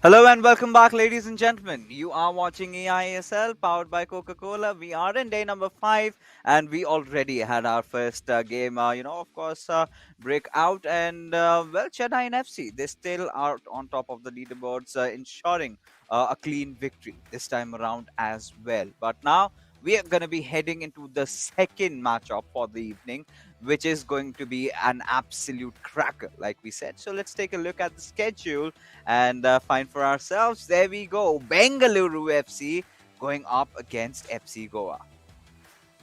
Hello and welcome back, ladies and gentlemen. You are watching eISL powered by Coca-Cola. We are in day number 5, and we already had our first game. Of course, break out, and Chennai and FC they still are on top of the leaderboards, ensuring a clean victory this time around as well. But now we are going to be heading into the second matchup for the evening, which is going to be an absolute cracker, like we said. So let's take a look at the schedule and find for ourselves. There we go. Bengaluru FC going up against FC Goa.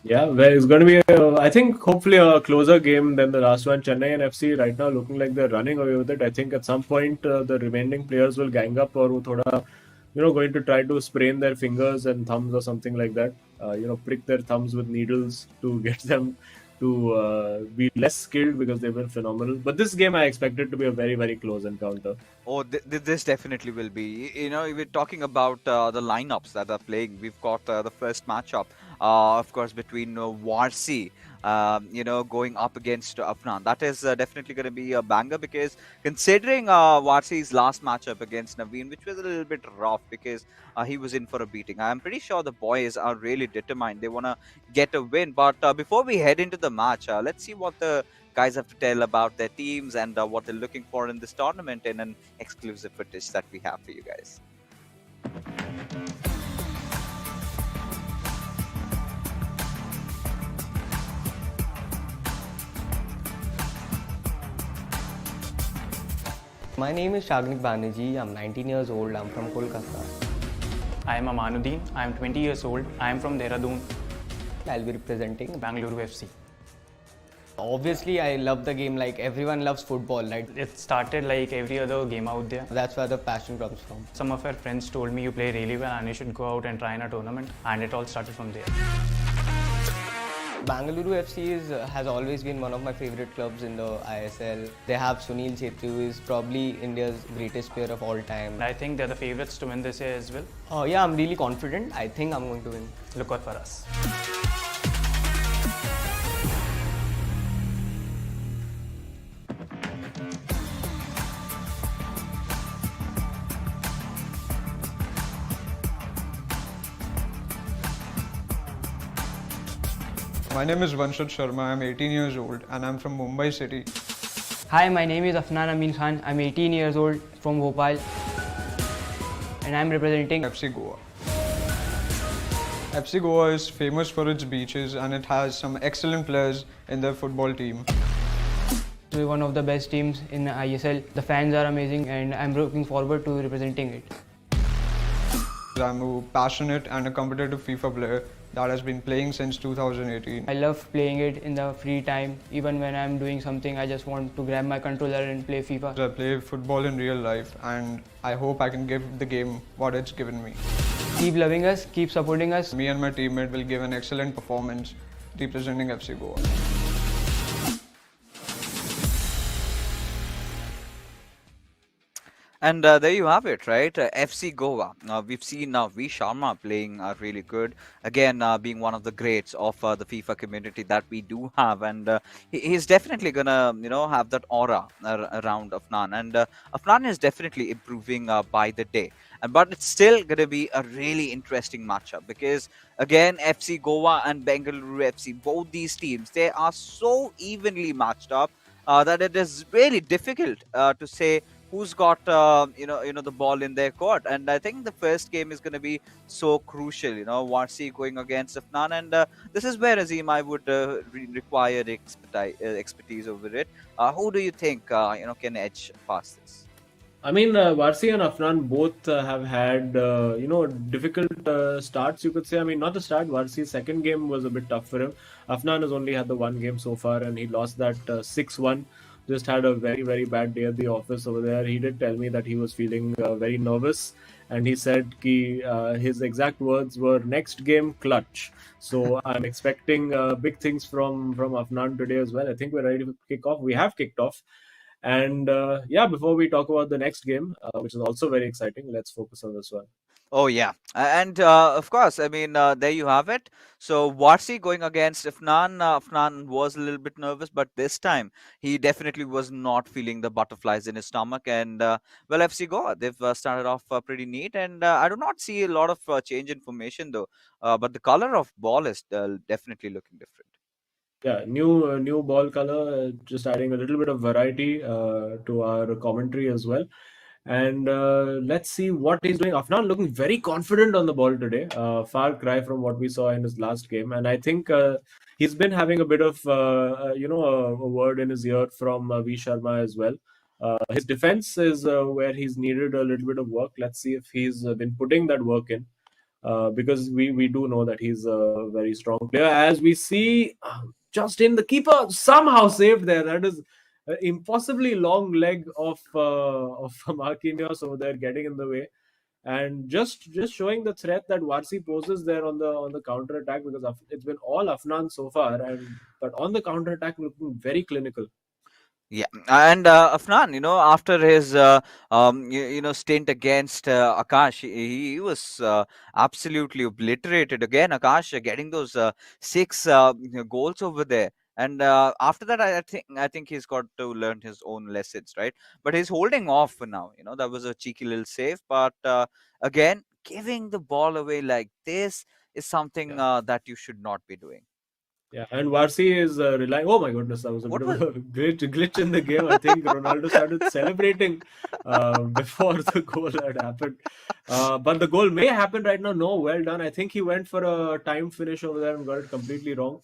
Yeah, well, it's going to be, I think, hopefully a closer game than the last one. Chennai and FC right now looking like they're running away with it. I think at some point the remaining players will gang up or wo thoda, going to try to sprain their fingers and thumbs or something like that. Prick their thumbs with needles to get them to be less skilled because they've been phenomenal. But this game I expect it to be a very, very close encounter. Oh, this definitely will be. We're talking about the lineups that are playing. We've got the first matchup, of course, between Warsi, going up against Afnan. That is definitely going to be a banger because considering Warsi's last matchup against Nodwin, which was a little bit rough because he was in for a beating. I'm pretty sure the boys are really determined. They want to get a win. But before we head into the match, let's see what the guys have to tell about their teams and what they're looking for in this tournament in an exclusive footage that we have for you guys. My name is Shagnik Banerjee. I'm 19 years old. I'm from Kolkata. I am Amanuddin. I am 20 years old. I am from Dehradun, I'll be representing. Bangalore FC. Obviously, I love the game like everyone loves football, right? It started like every other game out there. That's where the passion comes from. Some of our friends told me you play really well and you should go out and try in a tournament, and it all started from there. Bangalore FC has always been one of my favorite clubs in the ISL. They have Sunil Chhetri, who is probably India's greatest player of all time. And I think they're the favorites to win this year as well. Yeah, I'm really confident. I think I'm going to win. Look out for us. My name is Vanshad Sharma. I'm 18 years old and I'm from Mumbai City. Hi, my name is Afnan Amin Khan. I'm 18 years old from Bhopal and I'm representing FC Goa. FC Goa is famous for its beaches and it has some excellent players in their football team. one of the best teams in ISL. The fans are amazing and I'm looking forward to representing it. I'm a passionate and a competitive FIFA player that has been playing since 2018. I love playing it in the free time. Even when I'm doing something, I just want to grab my controller and play FIFA. I play football in real life and I hope I can give the game what it's given me. Keep loving us, keep supporting us. Me and my teammate will give an excellent performance representing FC Goa. And there you have it, right? FC Goa. We've seen V Sharma playing really good. Again, being one of the greats of the FIFA community that we do have. And he's definitely going to, have that aura around Afnan. And Afnan is definitely improving by the day. But it's still going to be a really interesting matchup because, again, FC Goa and Bengaluru FC, both these teams, they are so evenly matched up that it is really difficult to say who's got the ball in their court. And I think the first game is going to be so crucial. Warsi going against Afnan, and this is where Azim I would require expertise over it. Who do you think can edge past this? I mean, Varsi and Afnan both have had, difficult starts, you could say. I mean, not the start. Varsi's second game was a bit tough for him. Afnan has only had the one game so far, and he lost that 6-1. Just had a very, very bad day at the office over there. He did tell me that he was feeling very nervous, and he said his exact words were, "Next game, clutch." So I'm expecting big things from Afnan today as well. I think we're ready to kick off. We have kicked off. And before we talk about the next game, which is also very exciting, let's focus on this one. Oh yeah, and of course, I mean there you have it. So Warsi going against Afnan. Afnan was a little bit nervous, but this time he definitely was not feeling the butterflies in his stomach. And well, FC Goa, they've started off pretty neat, and I do not see a lot of change in formation though. But the color of ball is definitely looking different. Yeah, new ball color, just adding a little bit of variety to our commentary as well. And let's see what he's doing. Afnan looking very confident on the ball today. Far cry from what we saw in his last game. And I think he's been having a bit of a word in his ear from V Sharma as well. His defense is where he's needed a little bit of work. Let's see if he's been putting that work in. Because we do know that he's a very strong player. As we see, just in the keeper somehow saved there. That is impossibly long leg of Marquinhos over there getting in the way, and just showing the threat that Varsi poses there on the counter attack, because it's been all Afnan so far, and but on the counter attack looking very clinical. Yeah, and Afnan, after his stint against Akash, he was absolutely obliterated again. Akash getting those six goals over there, and after that, I think he's got to learn his own lessons, right? But he's holding off for now. That was a cheeky little save, but again, giving the ball away like this is something Yeah. that you should not be doing. Yeah, and Varsi is relying. Oh my goodness, that was a What bit of was? a glitch in the game. I think Ronaldo started celebrating before the goal had happened. But the goal may happen right now. No, well done. I think he went for a time finish over there and got it completely wrong.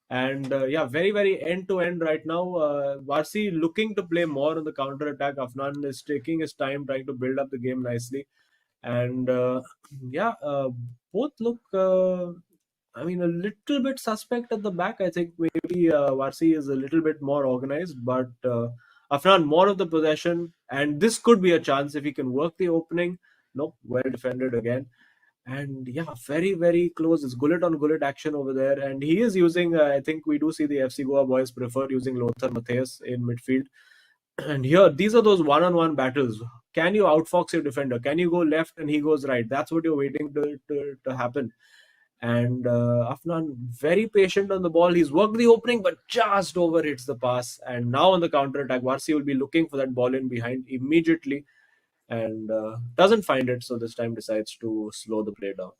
And yeah, very, very end to end right now. Varsi looking to play more on the counter attack. Afnan is taking his time, trying to build up the game nicely. And yeah, both look. I mean, a little bit suspect at the back. I think maybe Varsi is a little bit more organized, but Afnan more of the possession, and this could be a chance if he can work the opening. Nope, well defended again, and yeah, very very close. It's gullet on gullet action over there, and he is using. I think we do see the FC Goa boys prefer using Lothar Matthäus in midfield, and here these are those one-on-one battles. Can you outfox your defender? Can you go left and he goes right? That's what you're waiting to happen. And Afnan very patient on the ball. He's worked the opening, but just over hits the pass. And now on the counter attack, Varsi will be looking for that ball in behind immediately, and doesn't find it. So this time decides to slow the play down.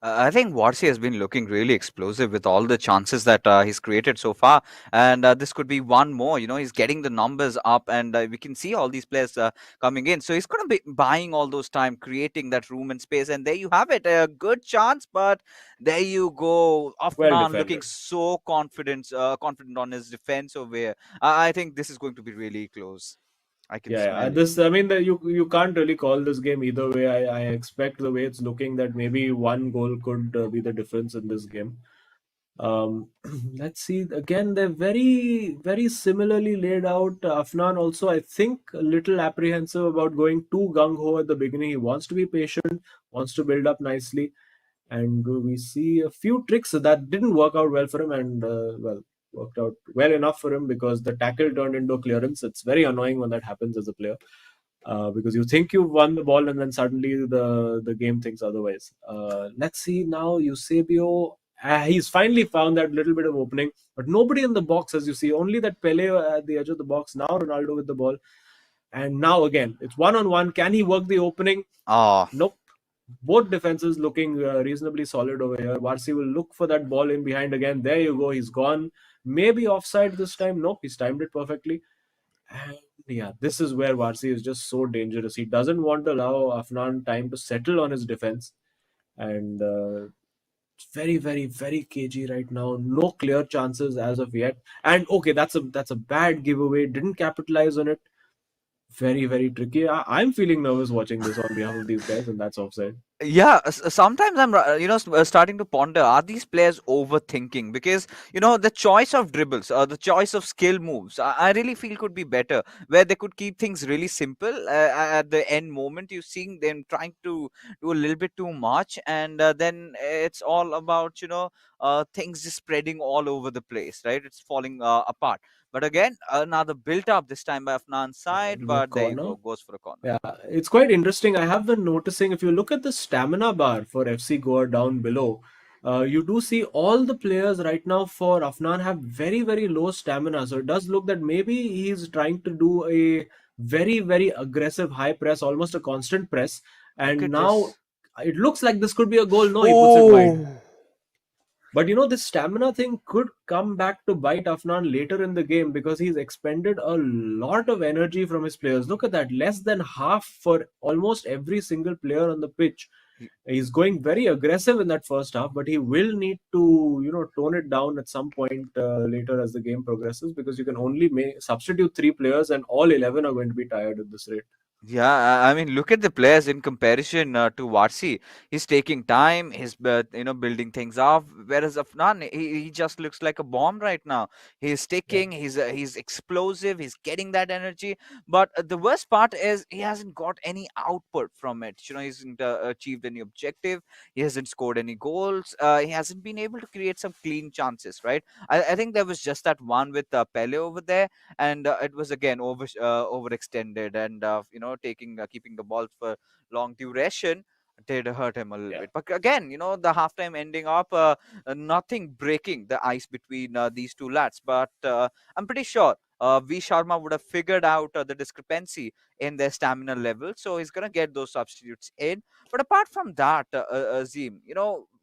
I think Warsi has been looking really explosive with all the chances that he's created so far, and this could be one more. He's getting the numbers up, and we can see all these players coming in. So he's going to be buying all those time, creating that room and space, and there you have it, a good chance. But there you go, Well Afnan looking defended. so confident on his defense over here. I think this is going to be really close. I can Yeah, smell it. this. I mean, you can't really call this game either way. I expect the way it's looking that maybe one goal could be the difference in this game. Um, let's see. Again, they're very, very similarly laid out. Afnan also, I think, a little apprehensive about going too gung ho at the beginning. He wants to be patient, wants to build up nicely, and we see a few tricks that didn't work out well for him, and well, worked out well enough for him because the tackle turned into a clearance. It's very annoying when that happens as a player. Because you think you've won the ball and then suddenly the game thinks otherwise. Let's see now, Eusebio. He's finally found that little bit of opening, but nobody in the box, as you see. Only that Pele at the edge of the box. Now Ronaldo with the ball, and now again it's one on one. Can he work the opening? Oh, Nope. Both defenses looking reasonably solid over here. Varsi will look for that ball in behind again. There you go. He's gone. Maybe offside this time. Nope. He's timed it perfectly. And yeah, this is where Varsi is just so dangerous. He doesn't want to allow Afnan time to settle on his defense. And it's very, very, very cagey right now. No clear chances as of yet. And okay, that's a bad giveaway. Didn't capitalize on it. Very, very tricky. I'm feeling nervous watching this on behalf of these guys, and that's offside. yeah, sometimes I'm starting to ponder, are these players overthinking? Because the choice of dribbles, the choice of skill moves, I really feel could be better, where they could keep things really simple. At the end moment, you're seeing them trying to do a little bit too much, and then it's all about things just spreading all over the place, right? It's falling apart. But again, another built up this time by Afnan's Yeah, side, it'll be a but there you corner. go, goes for a corner. Yeah, it's quite interesting. I have been noticing if you look at the stamina bar for FC Goa down below, you do see all the players right now for Afnan have very, very low stamina. So it does look that maybe he's trying to do a very, very aggressive high press, almost a constant press. Look And at now this. it looks like this could be a goal. No, he puts it wide. Oh, But this stamina thing could come back to bite Afnan later in the game because he's expended a lot of energy from his players. Look at that, less than half for almost every single player on the pitch. He's going very aggressive in that first half, but he will need to, tone it down at some point later as the game progresses because you can only substitute 3 players and all 11 are going to be tired at this rate. yeah, I mean, look at the players in comparison to Varsi. He's taking time. He's building things up. Whereas Afnan, he just looks like a bomb right now. He's Yeah. sticking. He's explosive. He's getting that energy. But the worst part is he hasn't got any output from it. He hasn't achieved any objective. He hasn't scored any goals. He hasn't been able to create some clean chances. Right. I think there was just that one with Pele over there, and it was again overextended, and taking keeping the ball for long duration did hurt him a little Yeah. bit. But again, the halftime ending up nothing breaking the ice between these two lads. But I'm pretty sure V Sharma would have figured out the discrepancy in their stamina level, so he's gonna get those substitutes in. But apart from that, Azim,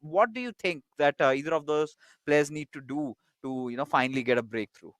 what do you think that either of those players need to do to finally get a breakthrough?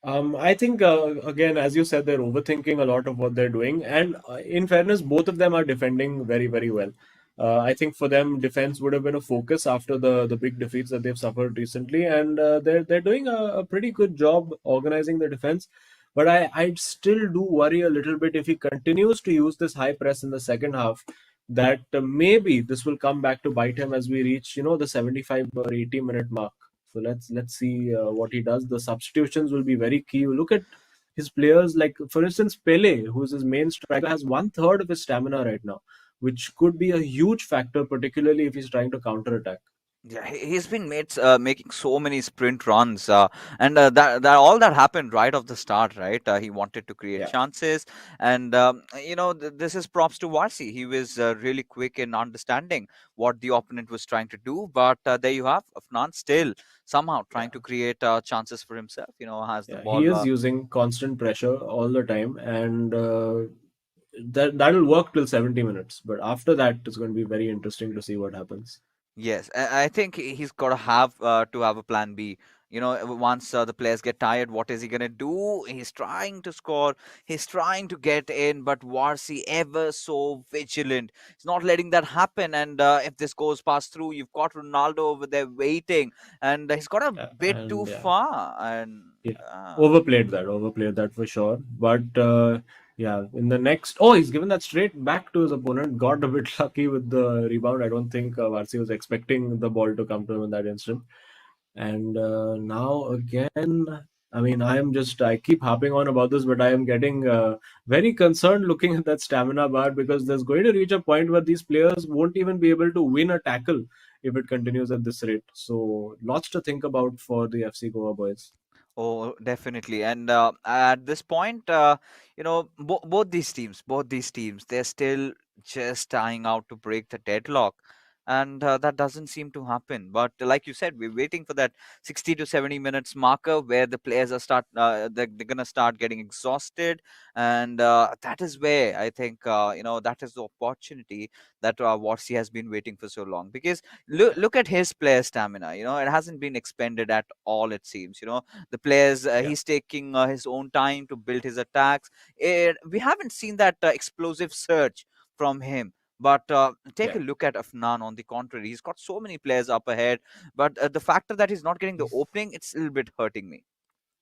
I think again, as you said, they're overthinking a lot of what they're doing, and in fairness, both of them are defending very, very well. I think for them, defense would have been a focus after the big defeats that they've suffered recently, and they're doing a pretty good job organizing the defense. But I still do worry a little bit if he continues to use this high press in the second half, that maybe this will come back to bite him as we reach the 75 or 80 minute mark. So let's see what he does. The substitutions will be very key. You look at his players, like for instance Pele, who's his main striker, has 1/3 of his stamina right now, which could be a huge factor, particularly if he's trying to counter attack. Yeah, he's been making so many sprint runs, and that all that happened right off the start, right? He wanted to create Yeah. chances, and this is props to Varsi. He was really quick in understanding what the opponent was trying to do. But there you have Afnan still somehow trying Yeah. to create chances for himself. Has the Yeah, he ball. is using constant pressure all the time, and that'll work till 70 minutes. But after that, it's going to be very interesting to see what happens. Yes, I think he's got to have a plan B. Once the players get tired, what is he gonna do? He's trying to score. He's trying to get in, but Varsi ever so vigilant. He's not letting that happen. And if this goes past through, you've got Ronaldo over there waiting, and he's got a Yeah, bit too and yeah, far. And yeah, uh, overplayed that for sure. But yeah, in the next, oh, he's given that straight back to his opponent. Got a bit lucky with the rebound. I don't think Varsi was expecting the ball to come to him in that instant. And now again, I mean, I keep harping on about this, but I am getting very concerned looking at that stamina bar because there's going to reach a point where these players won't even be able to win a tackle if it continues at this rate. So lots to think about for the FC Goa boys. Oh, definitely. And at this point, both these teams, they're still just trying out to break the deadlock. And that doesn't seem to happen. But like you said, we're waiting for that 60 to 70 minutes marker where the players they're gonna start getting exhausted, and that is where I think that is the opportunity that Warsi has been waiting for so long. Because look at his player stamina. It hasn't been expended at all. It seems. The players, Yeah, he's taking his own time to build his attacks. We haven't seen that explosive surge from him. But take yeah. a look at Afnan. On the contrary, he's got so many players up ahead. But the factor that he's not getting the opening, it's a little bit hurting me.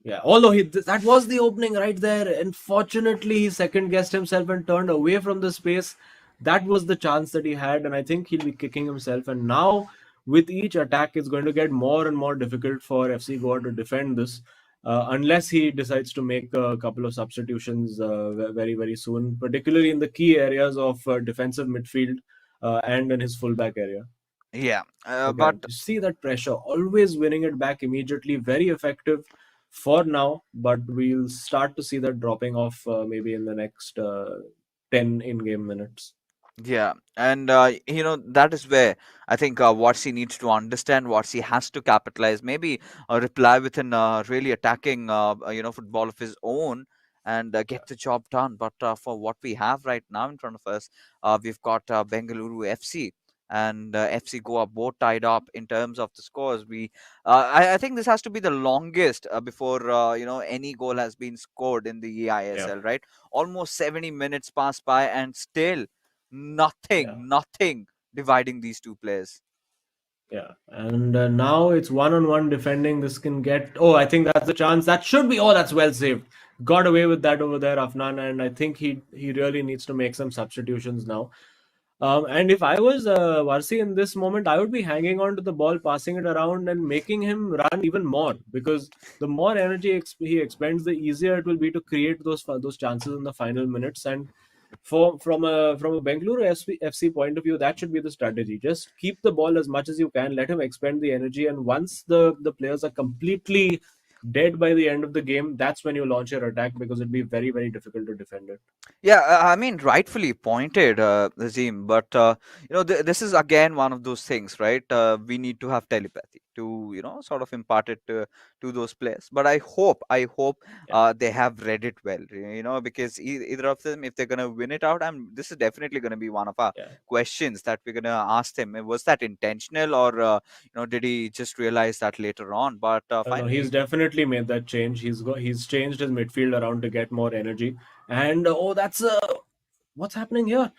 Yeah, although that was the opening right there. Unfortunately, he second guessed himself and turned away from the space. That was the chance that he had, and I think he'll be kicking himself. And now, with each attack, it's going to get more and more difficult for FC Goa to defend this, unless he decides to make a couple of substitutions very, very soon, particularly in the key areas of defensive midfield and in his fullback area. Yeah, but Again, you see that pressure, always winning it back immediately, very effective for now, but we'll start to see that dropping off maybe in the next 10 in-game minutes. Yeah, and that is where I think Watsi needs to understand. Watsi has to capitalize, maybe reply with an really attacking, football of his own, and get the job done. But for what we have right now in front of us, we've got Bengaluru FC and FC Goa both tied up in terms of the scores. I think this has to be the longest before any goal has been scored in the Yeah, eISL, right? Almost 70 minutes passed by, and still yeah. nothing dividing these two players. Yeah, and now it's one-on-one defending. This can get. Oh, I think that's the chance. That should be. Oh, that's well saved. Got away with that over there, Afnan, and I think he really needs to make some substitutions now. And if I was Varsi in this moment, I would be hanging on to the ball, passing it around, and making him run even more, because the more energy he expends, the easier it will be to create those chances in the final minutes. And from a Bengaluru FC point of view, that should be the strategy. Just keep the ball as much as you can, let him expend the energy, and once the players are completely dead by the end of the game, that's when you launch your attack, because it'd be very, very difficult to defend it. Yeah, I mean, rightfully pointed, Nazim, but this is again one of those things, right? We need to have telepathy to, sort of impart it to those players. But I hope Yeah, they have read it well, because either of them, if they're gonna win it out, this is definitely gonna be one of our yeah. questions that we're gonna ask them. Was that intentional, or did he just realize that later on? But No, he's finally, definitely made that change. He's changed his midfield around to get more energy. And oh, that's what's happening here?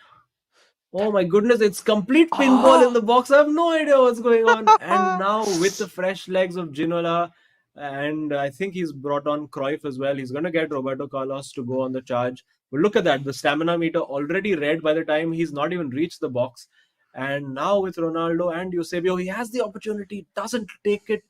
Oh my goodness, it's complete pinball in ah. the box. I have no idea what's going on. And now with the fresh legs of Ginola, and I think he's brought on Cruyff as well. He's going to get Roberto Carlos to go on the charge. But look at that, the stamina meter already red by the time he's not even reached the box. And now with Ronaldo and Eusebio, he has the opportunity, doesn't take it.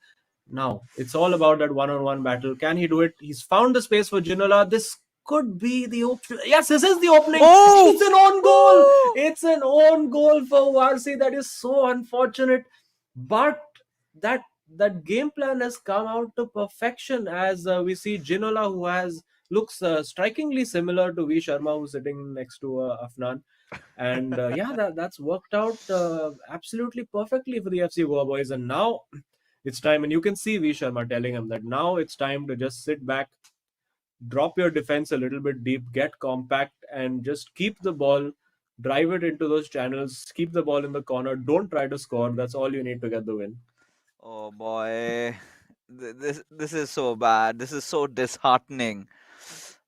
Now it's all about that one-on-one battle. Can he do it? He's found the space for Ginola. This could be the opening. Yes, this is the opening. Oh! It's an own goal. Woo! It's an own goal for Varsi. That is so unfortunate. But that that game plan has come out to perfection, as we see Ginola, who has looks strikingly similar to V Sharma, who's sitting next to Afnan. And yeah, that's worked out absolutely perfectly for the FC Goa boys. And now it's time, and you can see V Sharma telling him that now it's time to just sit back, drop your defense a little bit deep, get compact, and just keep the ball, drive it into those channels, keep the ball in the corner. Don't try to score. That's all you need to get the win. Oh boy, this is so bad. This is so disheartening.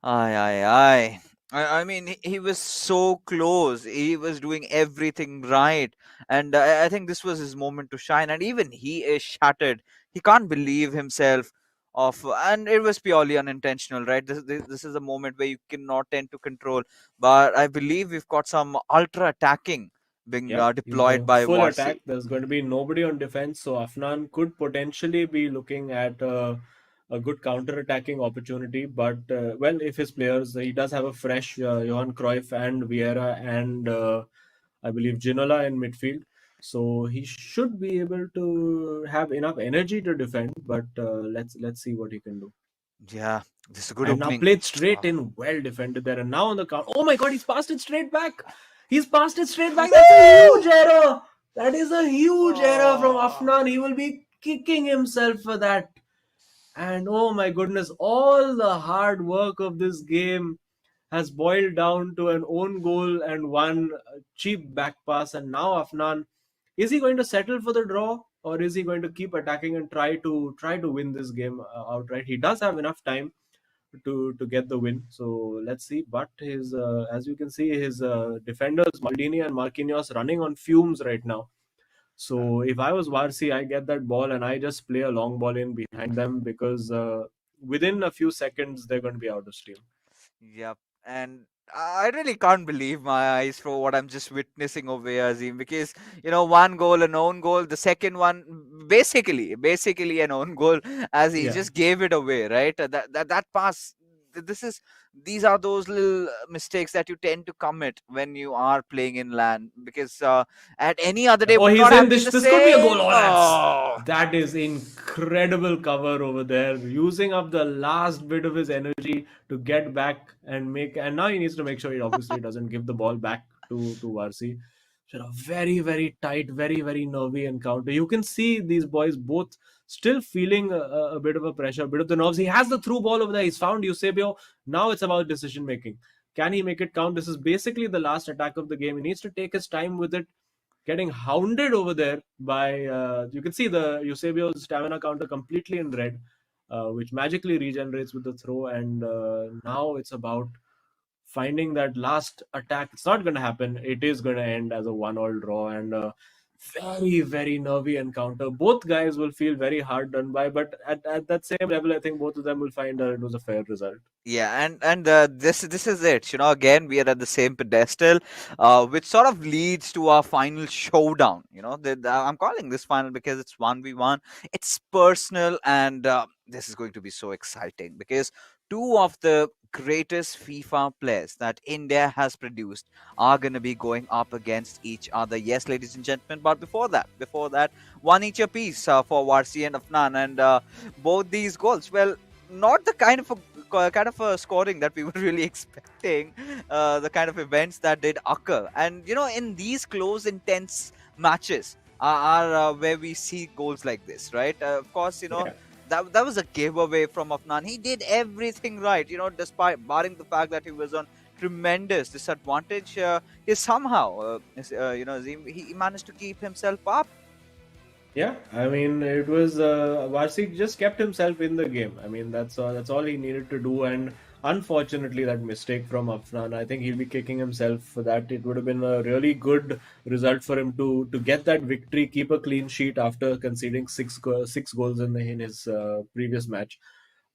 Aye, aye, aye. I mean, he was so close. He was doing everything right, and I think this was his moment to shine. And even he is shattered. He can't believe himself. And it was purely unintentional, right? This is a moment where you cannot tend to control. But I believe we've got some ultra attacking being Yeah, he's deployed going by full attack. Warsi. There's going to be nobody on defense, so Afnan could potentially be looking at a good counter-attacking opportunity. But well, if his players, he does have a fresh Johan Cruyff and Vieira and I believe Ginola in midfield, so he should be able to have enough energy to defend. But let's see what he can do. Yeah, this is a good And now opening. played straight Ah. in, well defended there. And now on the count. Oh my god, he's passed it straight back. He's passed it straight back. That's a huge error. That is a huge error from Oh. Afnan. He will be kicking himself for that. And oh my goodness, all the hard work of this game has boiled down to an own goal and one cheap back pass. And now Afnan, is he going to settle for the draw, or is he going to keep attacking and try to win this game outright? He does have enough time to get the win. So let's see. But his as you can see, his defenders Maldini and Marquinhos running on fumes right now. So if I was Varsi, I get that ball and I just play a long ball in behind them, because within a few seconds they're going to be out of steam. Yep. And I really can't believe my eyes for what I'm just witnessing over here, Azim, because one goal, an own goal, the second one, basically an own goal, as he Yeah. just gave it away, right? That pass. This is These are those little mistakes that you tend to commit when you are playing in land, because at any other day Oh, would he's not in. have been This the this could be a goal. same. Oh, Oh. that is incredible cover over there, using up the last bit of his energy to get back and make. And now he needs to make sure he obviously doesn't give the ball back to Varsi. So a very, very tight, very, very nervy encounter. You can see these boys both still feeling a bit of a pressure, a bit of the nerves. He has the through ball over there. He's found Eusebio. Now it's about decision making. Can he make it count? This is basically the last attack of the game. He needs to take his time with it. Getting hounded over there by, you can see the Eusebio's stamina counter completely in red, which magically regenerates with the throw. And now it's about finding that last attack. It's not going to happen. It is going to end as a 1-all draw, and very, very nervy encounter. Both guys will feel very hard done by, but at that same level, I think both of them will find that it was a fair result. Yeah, and this is it. Again, we are at the same pedestal, which sort of leads to our final showdown. I'm calling this final because it's 1v1. It's personal, and this is going to be so exciting because two of the greatest FIFA players that India has produced are going to be going up against each other. Yes, ladies and gentlemen. But before that, one each apiece for Warsi and Afnan, and both these goals. Well, not the kind of a scoring that we were really expecting, the kind of events that did occur. And in these close, intense matches are where we see goals like this, right? Of course, Yeah. that was a giveaway from Afnan. He did everything right, despite barring the fact that he was on tremendous disadvantage. He somehow, he managed to keep himself up. Yeah, I mean, it was Varsik just kept himself in the game. I mean, that's all he needed to do. And unfortunately, that mistake from Afnan, I think he'll be kicking himself for that. It would have been a really good result for him to get that victory, keep a clean sheet after conceding six goals in his previous match.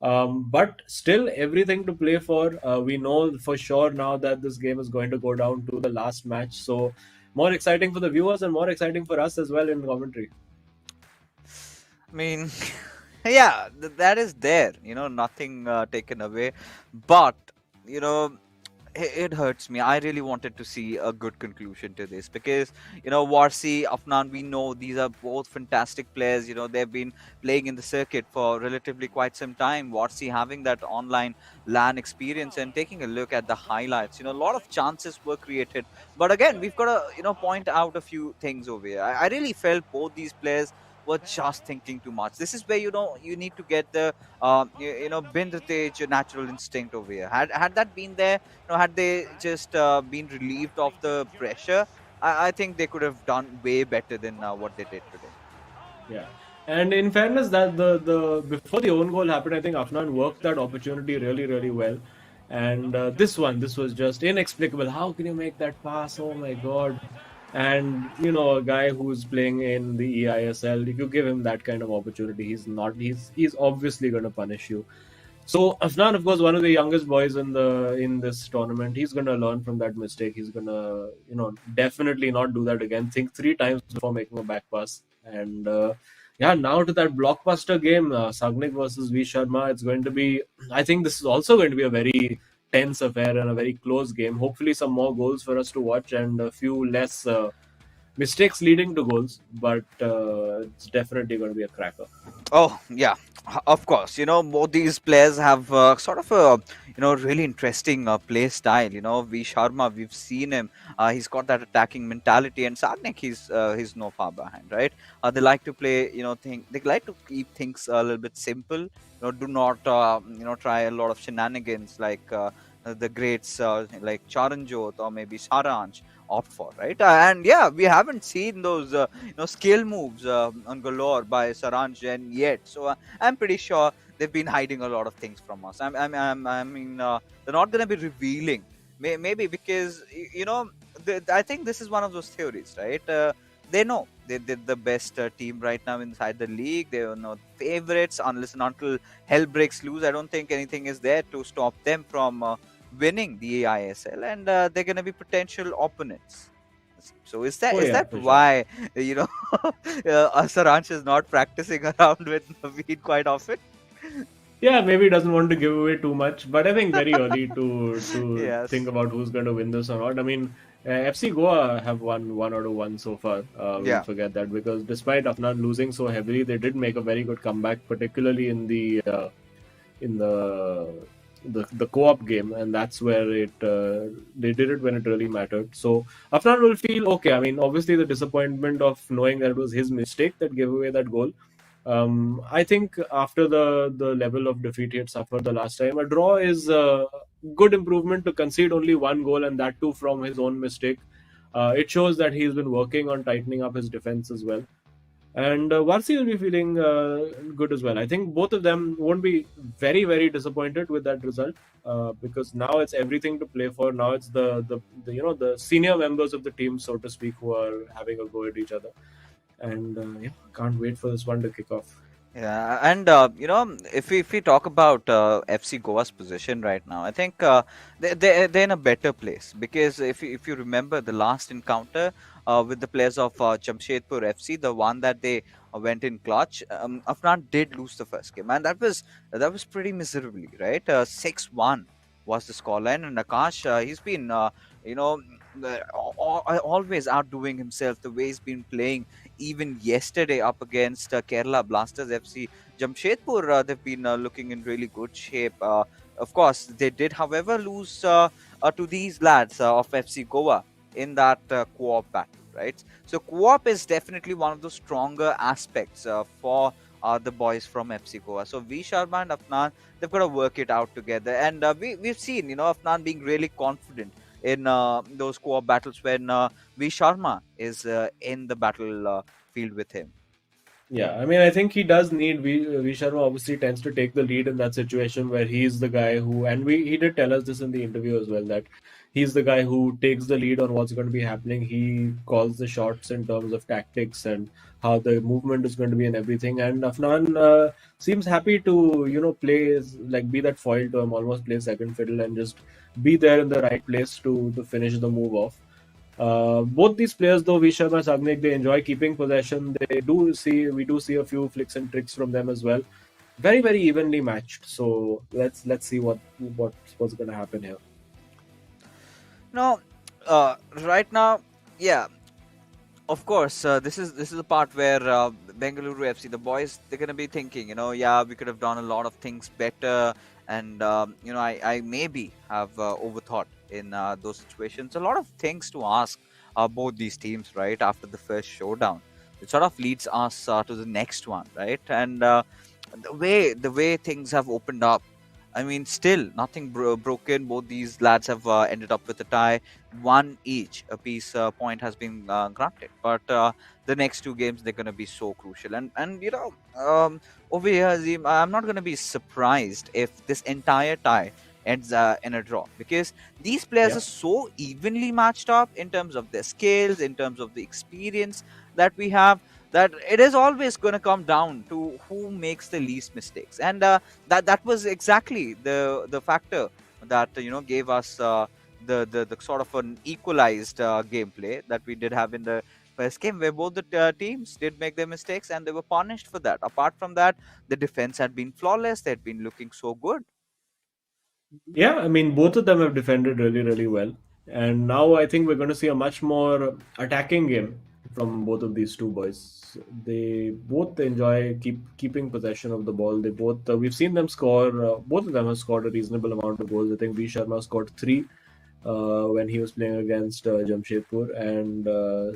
But still, everything to play for. We know for sure now that this game is going to go down to the last match. So more exciting for the viewers and more exciting for us as well in commentary. I mean, yeah, that is there. Nothing taken away, but you know, it hurts me. I really wanted to see a good conclusion to this because Warsi, Afnan, we know these are both fantastic players. They've been playing in the circuit for relatively quite some time. Warsi having that online LAN experience and taking a look at the highlights. A lot of chances were created, but again, we've got to point out a few things over here. I really felt both these players were just thinking too much. This is where you need to get the vintage natural instinct over here. Had that been there, had they just been relieved of the pressure, I think they could have done way better than what they did today. Yeah. And in fairness, that the before the own goal happened, I think Afnan worked that opportunity really, really well. And this was just inexplicable. How can you make that pass? Oh my God. And a guy who's playing in the eISL, if you give him that kind of opportunity, he's obviously going to punish you. So Afnan, of course, one of the youngest boys in this tournament, he's going to learn from that mistake. He's going to definitely not do that again. Think 3 times before making a back pass. And yeah, now to that blockbuster game, Sagnik versus V Sharma. It's going to be. I think this is also going to be a very tense affair and a very close game. Hopefully, some more goals for us to watch and a few less mistakes leading to goals. But it's definitely going to be a cracker. Oh yeah, of course. Both these players have sort of a really interesting play style. V Sharma, we've seen him. He's got that attacking mentality, and Sarnik, he's no far behind, right? They like to play. They like to keep things a little bit simple. Do not try a lot of shenanigans like the greats like Charanjot or maybe Saranj opt for, right? And yeah, we haven't seen those skill moves on galore by Saranjan yet. So I'm pretty sure they've been hiding a lot of things from us. I mean, they're not going to be revealing. Maybe because I think this is one of those theories, right? They know they're the best team right now inside the league. They are not favorites unless and until hell breaks loose. I don't think anything is there to stop them from winning the eISL, and they're going to be potential opponents. So is that For why Saransh is not practicing around with Naveen quite often? Yeah, maybe he doesn't want to give away too much, but I think very early to Yes. think about who's going to win this or not. I mean, FC Goa have won 1/1 so far. We'll forget that because despite Afnan losing so heavily, they did make a very good comeback, particularly in the the co-op game, and that's where they did it when it really mattered. So Afnan will feel okay. I mean, obviously the disappointment of knowing that it was his mistake that gave away that goal. I think after the level of defeat he had suffered the last time, a draw is a good improvement. To concede only one goal, and that too from his own mistake, it shows that he's been working on tightening up his defense as well. And Varsi will be feeling good as well. I think both of them won't be very disappointed with that result, because now it's everything to play for. Now it's the the senior members of the team, so to speak, who are having a go at each other. And yeah, can't wait for this one to kick off. Yeah, and if we talk about FC Goa's position right now, I think they're in a better place, because if you remember the last encounter with the players of Jamshedpur FC, the one that they went in clutch, Afnan did lose the first game, and that was pretty miserably, right? 6-1 was the scoreline, and Akash, he's been you know always outdoing himself the way he's been playing. Even yesterday up against Kerala Blasters FC, Jamshedpur, they've been looking in really good shape. Of course, they did, however, lose to these lads of FC Goa in that co-op battle, right? So co-op is definitely one of the stronger aspects for the boys from FC Goa. So V Sharma and Afnan, they've got to work it out together. And we've seen, Afnan being really confident in those co-op battles when V Sharma is in the battle field with him. Yeah, I mean, I think he does need V Sharma obviously tends to take the lead in that situation where he's the guy who, and he did tell us this in the interview as well, that he's the guy who takes the lead on what's going to be happening. He calls the shots in terms of tactics and how the movement is going to be and everything. And Afnan seems happy to play like be that foil to him, almost play second fiddle and just be there in the right place to finish the move off. Both these players, though, Visharma and Sagnik, they enjoy keeping possession. We do see a few flicks and tricks from them as well. Very evenly matched. So let's see what's going to happen here. No, right now, yeah. Of course, this is a part where Bengaluru FC, the boys, they're gonna be thinking, yeah, we could have done a lot of things better, and I maybe have overthought in those situations. A lot of things to ask both these teams, right? After the first showdown, it sort of leads us to the next one, right? And the way things have opened up, I mean, still nothing broken. Both these lads have ended up with a tie, one each. A piece point has been granted, but the next two games, they're going to be so crucial. And over here, Azim, I'm not going to be surprised if this entire tie ends in a draw, because these players Yeah. are so evenly matched up in terms of their skills, in terms of the experience that we have, that it is always going to come down to who makes the least mistakes. And that was exactly the factor that gave us the sort of an equalized gameplay that we did have in the first game, where both the teams did make their mistakes and they were punished for that. Apart from that, the defense had been flawless. They had been looking so good. Yeah, I mean, both of them have defended really well. And now I think we're going to see a much more attacking game from both of these two boys. They both enjoy keeping possession of the ball. They both we've seen them score. Both of them have scored a reasonable amount of goals. I think V Sharma scored three when he was playing against Jamshedpur, and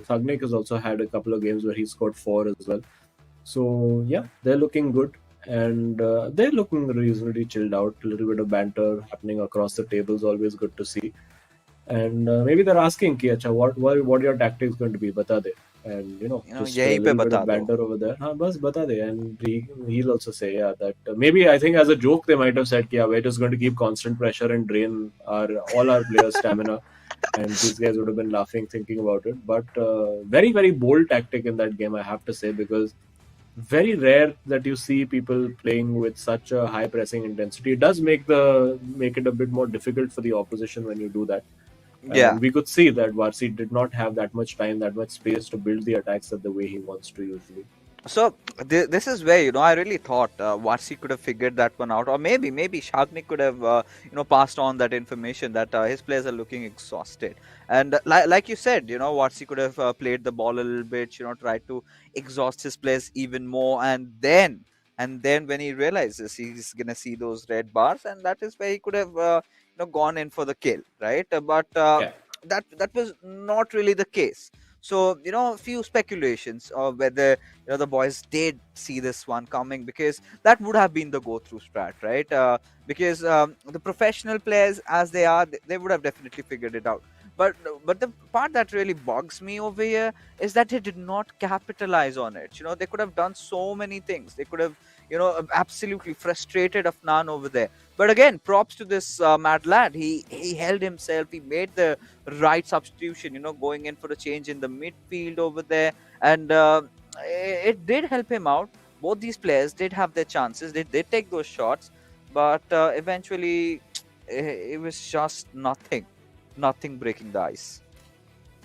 Sagnik has also had a couple of games where he scored four as well. So yeah, they're looking good, and they're looking reasonably chilled out. A little bit of banter happening across the table is always good to see. And maybe they're asking कि अच्छा what your tactics going to be बता दे, and just a यहीं पे little bit बता of दो. banter over there. हाँ बस बता दे, and he'll also say yeah that maybe I think as a joke they might have said कि yeah, we're just going to keep constant pressure and drain all our players' stamina. And these guys would have been laughing thinking about it. But very bold tactic in that game, I have to say, because very rare that you see people playing with such a high pressing intensity. It does make it a bit more difficult for the opposition when you do that. Yeah. And we could see that Varsi did not have that much time, that much space to build the attacks the way he wants to usually. So this is where I really thought Varsi could have figured that one out, or maybe Shagnik could have passed on that information that his players are looking exhausted, and like you said, Varsi could have played the ball a little bit, tried to exhaust his players even more, and then and then when he realizes he's gonna see those red bars, and that is where he could have gone in for the kill, right? But Yeah. that was not really the case. So a few speculations of whether the boys did see this one coming, because that would have been the go through strat, right? Because the professional players as they are, they would have definitely figured it out. But the part that really bugs me over here is that they did not capitalize on it. They could have done so many things. They could have absolutely frustrated Afnan over there. But again, props to this mad lad. He held himself. He made the right substitution. Going in for a change in the midfield over there, and it did help him out. Both these players did have their chances. They did take those shots, but eventually it was just nothing breaking the ice.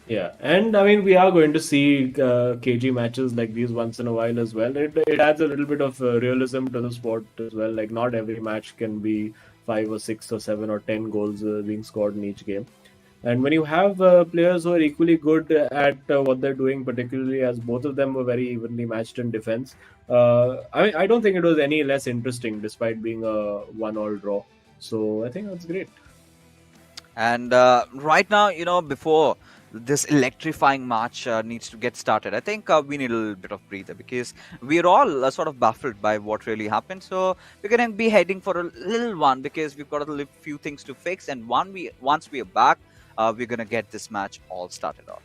Yeah, and I mean, we are going to see KG matches like these once in a while as well. It adds a little bit of realism to the sport as well. Like, not every match can be 5 or 6 or 7 or 10 goals being scored in each game. And when you have players who are equally good at what they're doing, particularly as both of them were very evenly matched in defense, I don't think it was any less interesting despite being a one-all draw. So I think that's great. And right now, before this electrifying match needs to get started, I think we need a little bit of breather, because we're all sort of baffled by what really happened. So we're going to be heading for a little one, because we've got a few things to fix. And once we are back, we're going to get this match all started off.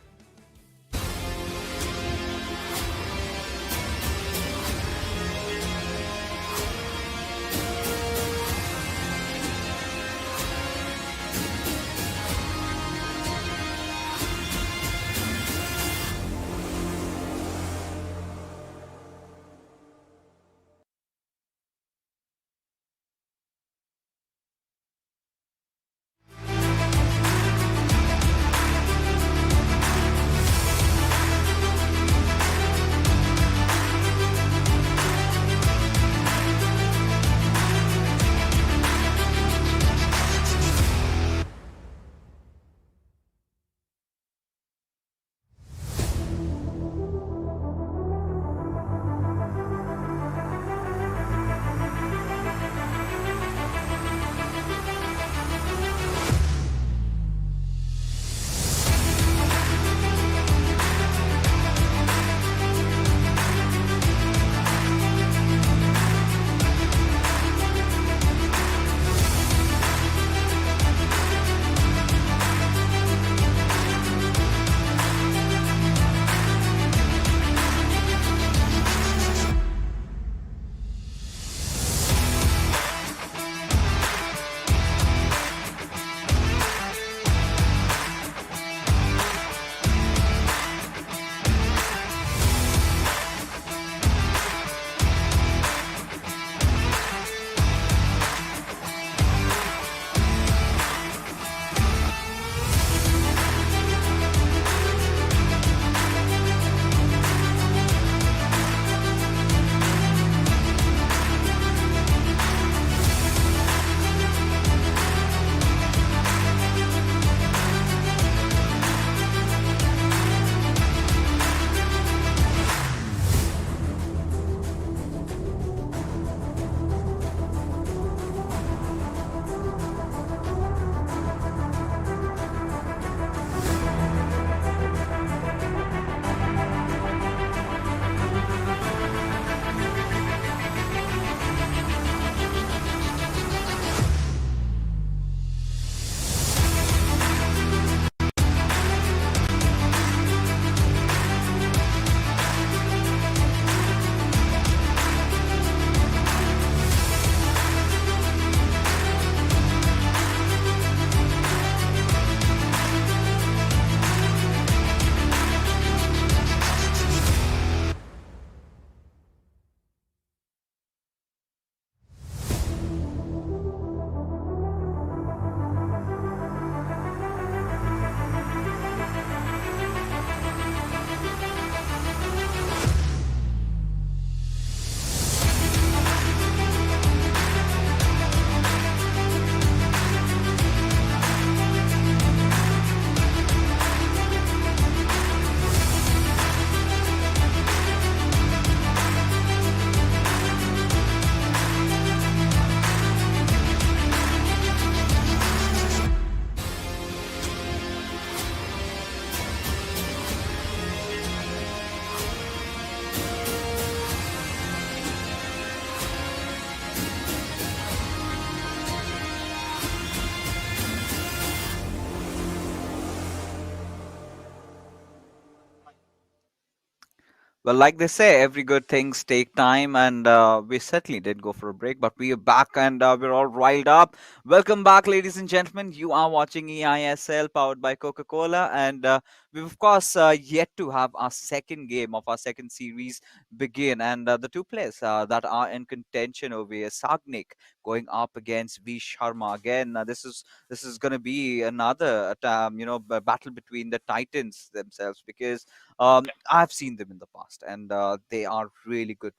Well, like they say, every good things take time, and we certainly did go for a break, but we are back and we're all riled up. Welcome back, ladies and gentlemen. You are watching eISL powered by Coca Cola, and we've, of course, yet to have our second game of our second series begin. And the two players that are in contention over here, Sagnik going up against V Sharma. Again, this is going to be another battle between the Titans themselves, because I've seen them in the past, and they are really good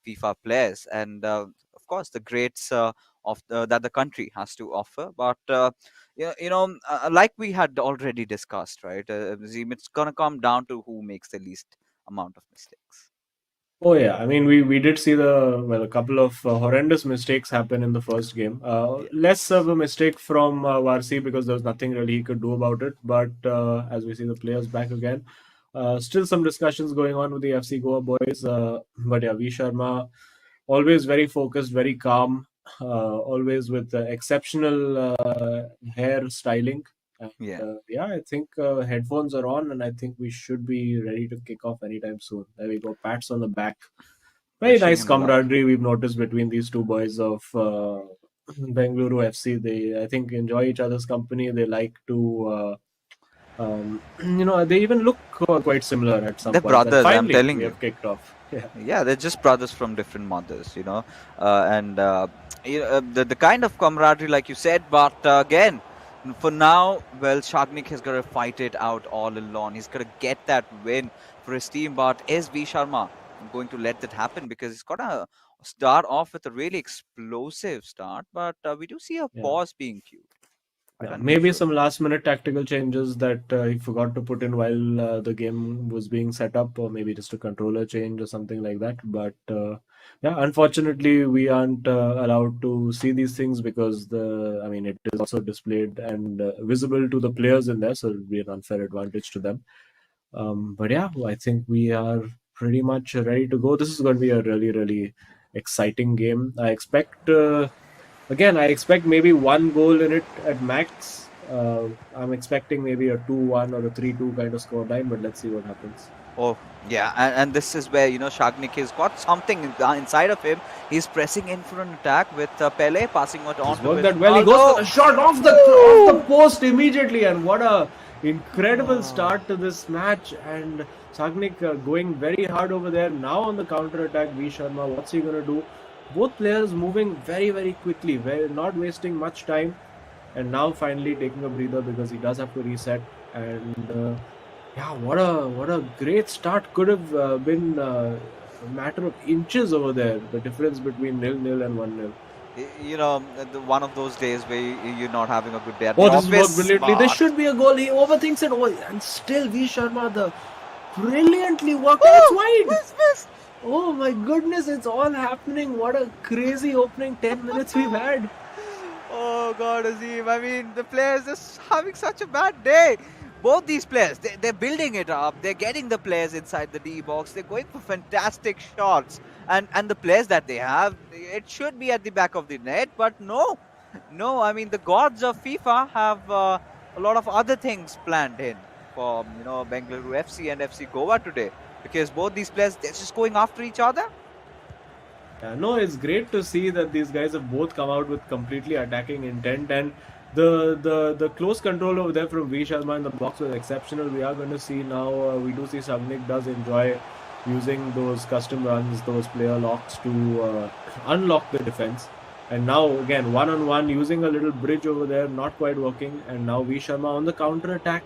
FIFA players, and of course the greats that the country has to offer. But like we had already discussed, right? Zim, it's gonna come down to who makes the least amount of mistakes. Oh yeah, I mean we did see a couple of horrendous mistakes happen in the first game. Yeah, Less of a mistake from Varsi because there was nothing really he could do about it. But as we see the players back again, still some discussions going on with the FC Goa boys. But yeah, V Sharma always very focused, very calm, always with exceptional hair styling. And, yeah, yeah, I think headphones are on, and I think we should be ready to kick off anytime soon. There we go, pats on the back. Very wishing nice him luck. camaraderie we've noticed between these two boys of Bengaluru FC. They, I think, enjoy each other's company. They like to, they even look quite similar at some They're points. And brothers, I'm finally, telling we you. have kicked off. Yeah. Yeah, they're just brothers from different mothers, and the kind of camaraderie, like you said. But again, for now, well, Shagnik has got to fight it out all alone. He's got to get that win for his team. But is V Sharma going to let that happen? Because he's got to start off with a really explosive start, but we do see a Yeah. pause being queued. Quite Yeah, maybe unusual. some last minute tactical changes that he forgot to put in while the game was being set up, or maybe just a controller change or something like that. But yeah, unfortunately, we aren't allowed to see these things because it is also displayed and visible to the players in there, so it'll be an unfair advantage to them. But yeah, I think we are pretty much ready to go. This is going to be a really, really exciting game. I expect. Again, I expect maybe one goal in it at max. I'm expecting maybe a 2-1 or a 3-2 kind of score line, but let's see what happens. Oh, yeah, and this is where, Shagnik has got something inside of him. He's pressing in for an attack with Pele, passing it on He's to worked his that well. He goes Ronaldo. for a shot off the post immediately, and what a incredible start to this match. And Sagnik going very hard over there. Now on the counter attack, V Sharma, what's he going to do? Both players moving very, very quickly, not wasting much time. And now finally taking a breather because he does have to reset. And yeah, what a great start. Could have been a matter of inches over there. The difference between 0-0 and 1-0. One of those days where you're not having a good day at Oh, the this has worked office. brilliantly. There Smart. should be a goal. He overthinks it. Oh, and still V Sharma, the brilliantly worked. It's wide. Oh my goodness, it's all happening. What a crazy opening 10 minutes we've had. Oh God, Azim. I mean, the players just having such a bad day. Both these players, they're building it up. They're getting the players inside the D box. They're going for fantastic shots. And the players that they have, it should be at the back of the net. But no. I mean, the gods of FIFA have a lot of other things planned in for, Bengaluru FC and FC Goa today. Because both these players, they're just going after each other. Yeah, no, it's great to see that these guys have both come out with completely attacking intent, and the close control over there from V Sharma in the box was exceptional. We are going to see now. We do see Sagnik does enjoy using those custom runs, those player locks to unlock the defense. And now again, one-on-one, using a little bridge over there, not quite working. And now V Sharma on the counter attack,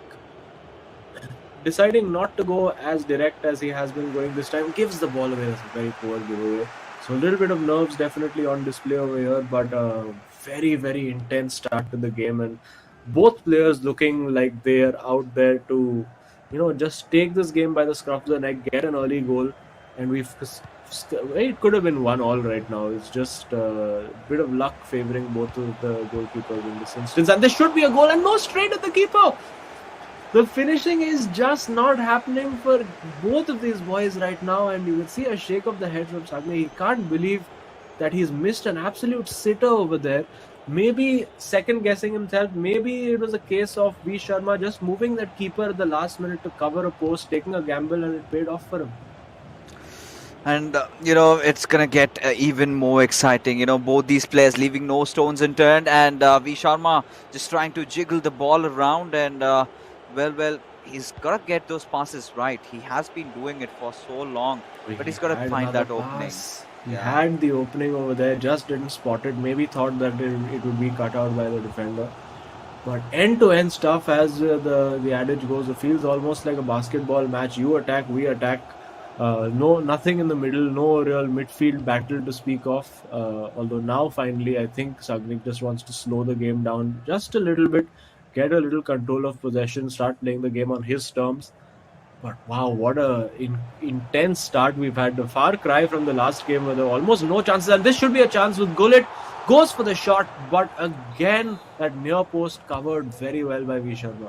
deciding not to go as direct as he has been going this time, gives the ball away. That's a very poor giveaway. So a little bit of nerves definitely on display over here, but a very, very intense start to the game, and both players looking like they are out there to, just take this game by the scruff of the neck, get an early goal, and it could have been 1-1 right now. It's just a bit of luck favoring both of the goalkeepers in this instance, and there should be a goal, and no, straight at the keeper. The finishing is just not happening for both of these boys right now, and you will see a shake of the head from Sagni. He can't believe that he's missed an absolute sitter over there. Maybe second guessing himself. Maybe it was a case of V Sharma just moving that keeper at the last minute to cover a post, taking a gamble, and it paid off for him. And it's gonna get even more exciting. Both these players leaving no stones unturned, and V Sharma just trying to jiggle the ball around, and well, he's gotta get those passes right. He has been doing it for so long, but He he's gotta had find another that opening. pass. He Yeah. had the opening over there, just didn't spot it. Maybe thought that it would be cut out by the defender. But end-to-end stuff, as the adage goes, the field's almost like a basketball match. You attack, we attack. Nothing in the middle, no real midfield battle to speak of. Although now, finally, I think Sagnik just wants to slow the game down just a little bit, get a little control of possession, start playing the game on his terms. But wow, what a intense start we've had. A far cry from the last game where there were almost no chances. And this should be a chance with Gullit. Goes for the shot, but again, that near post covered very well by V Sharma.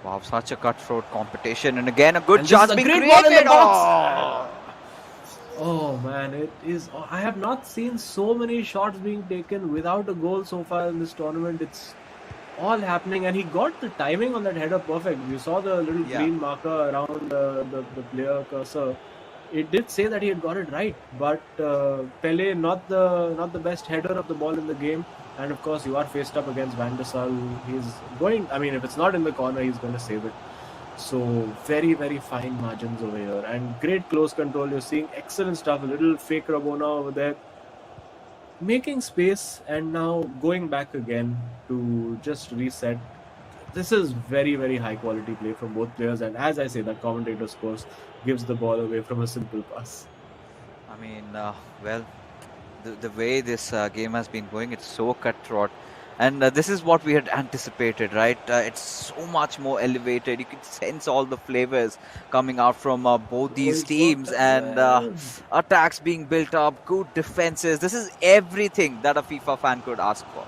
Wow, such a cutthroat competition, and again a good And this chance is a being great ball in the created. box. Oh man, it is. I have not seen so many shots being taken without a goal so far in this tournament. It's all happening, and he got the timing on that header perfect. You saw the little Yeah. green marker around the player cursor. It did say that he had got it right, but Pele not the best header of the ball in the game. And of course, you are faced up against Van der Sar. He's going. I mean, if it's not in the corner, he's going to save it. So very, very fine margins over here, and great close control. You're seeing excellent stuff. A little fake Rabona over there, making space, and now going back again to just reset. This is very, very high quality play from both players, and as I say, that commentator scores gives the ball away from a simple pass. I mean, well, the way this game has been going, it's so cutthroat. And this is what we had anticipated, right? It's so much more elevated. You can sense all the flavors coming out from both these teams, and attacks being built up, good defenses. This is everything that a FIFA fan could ask for.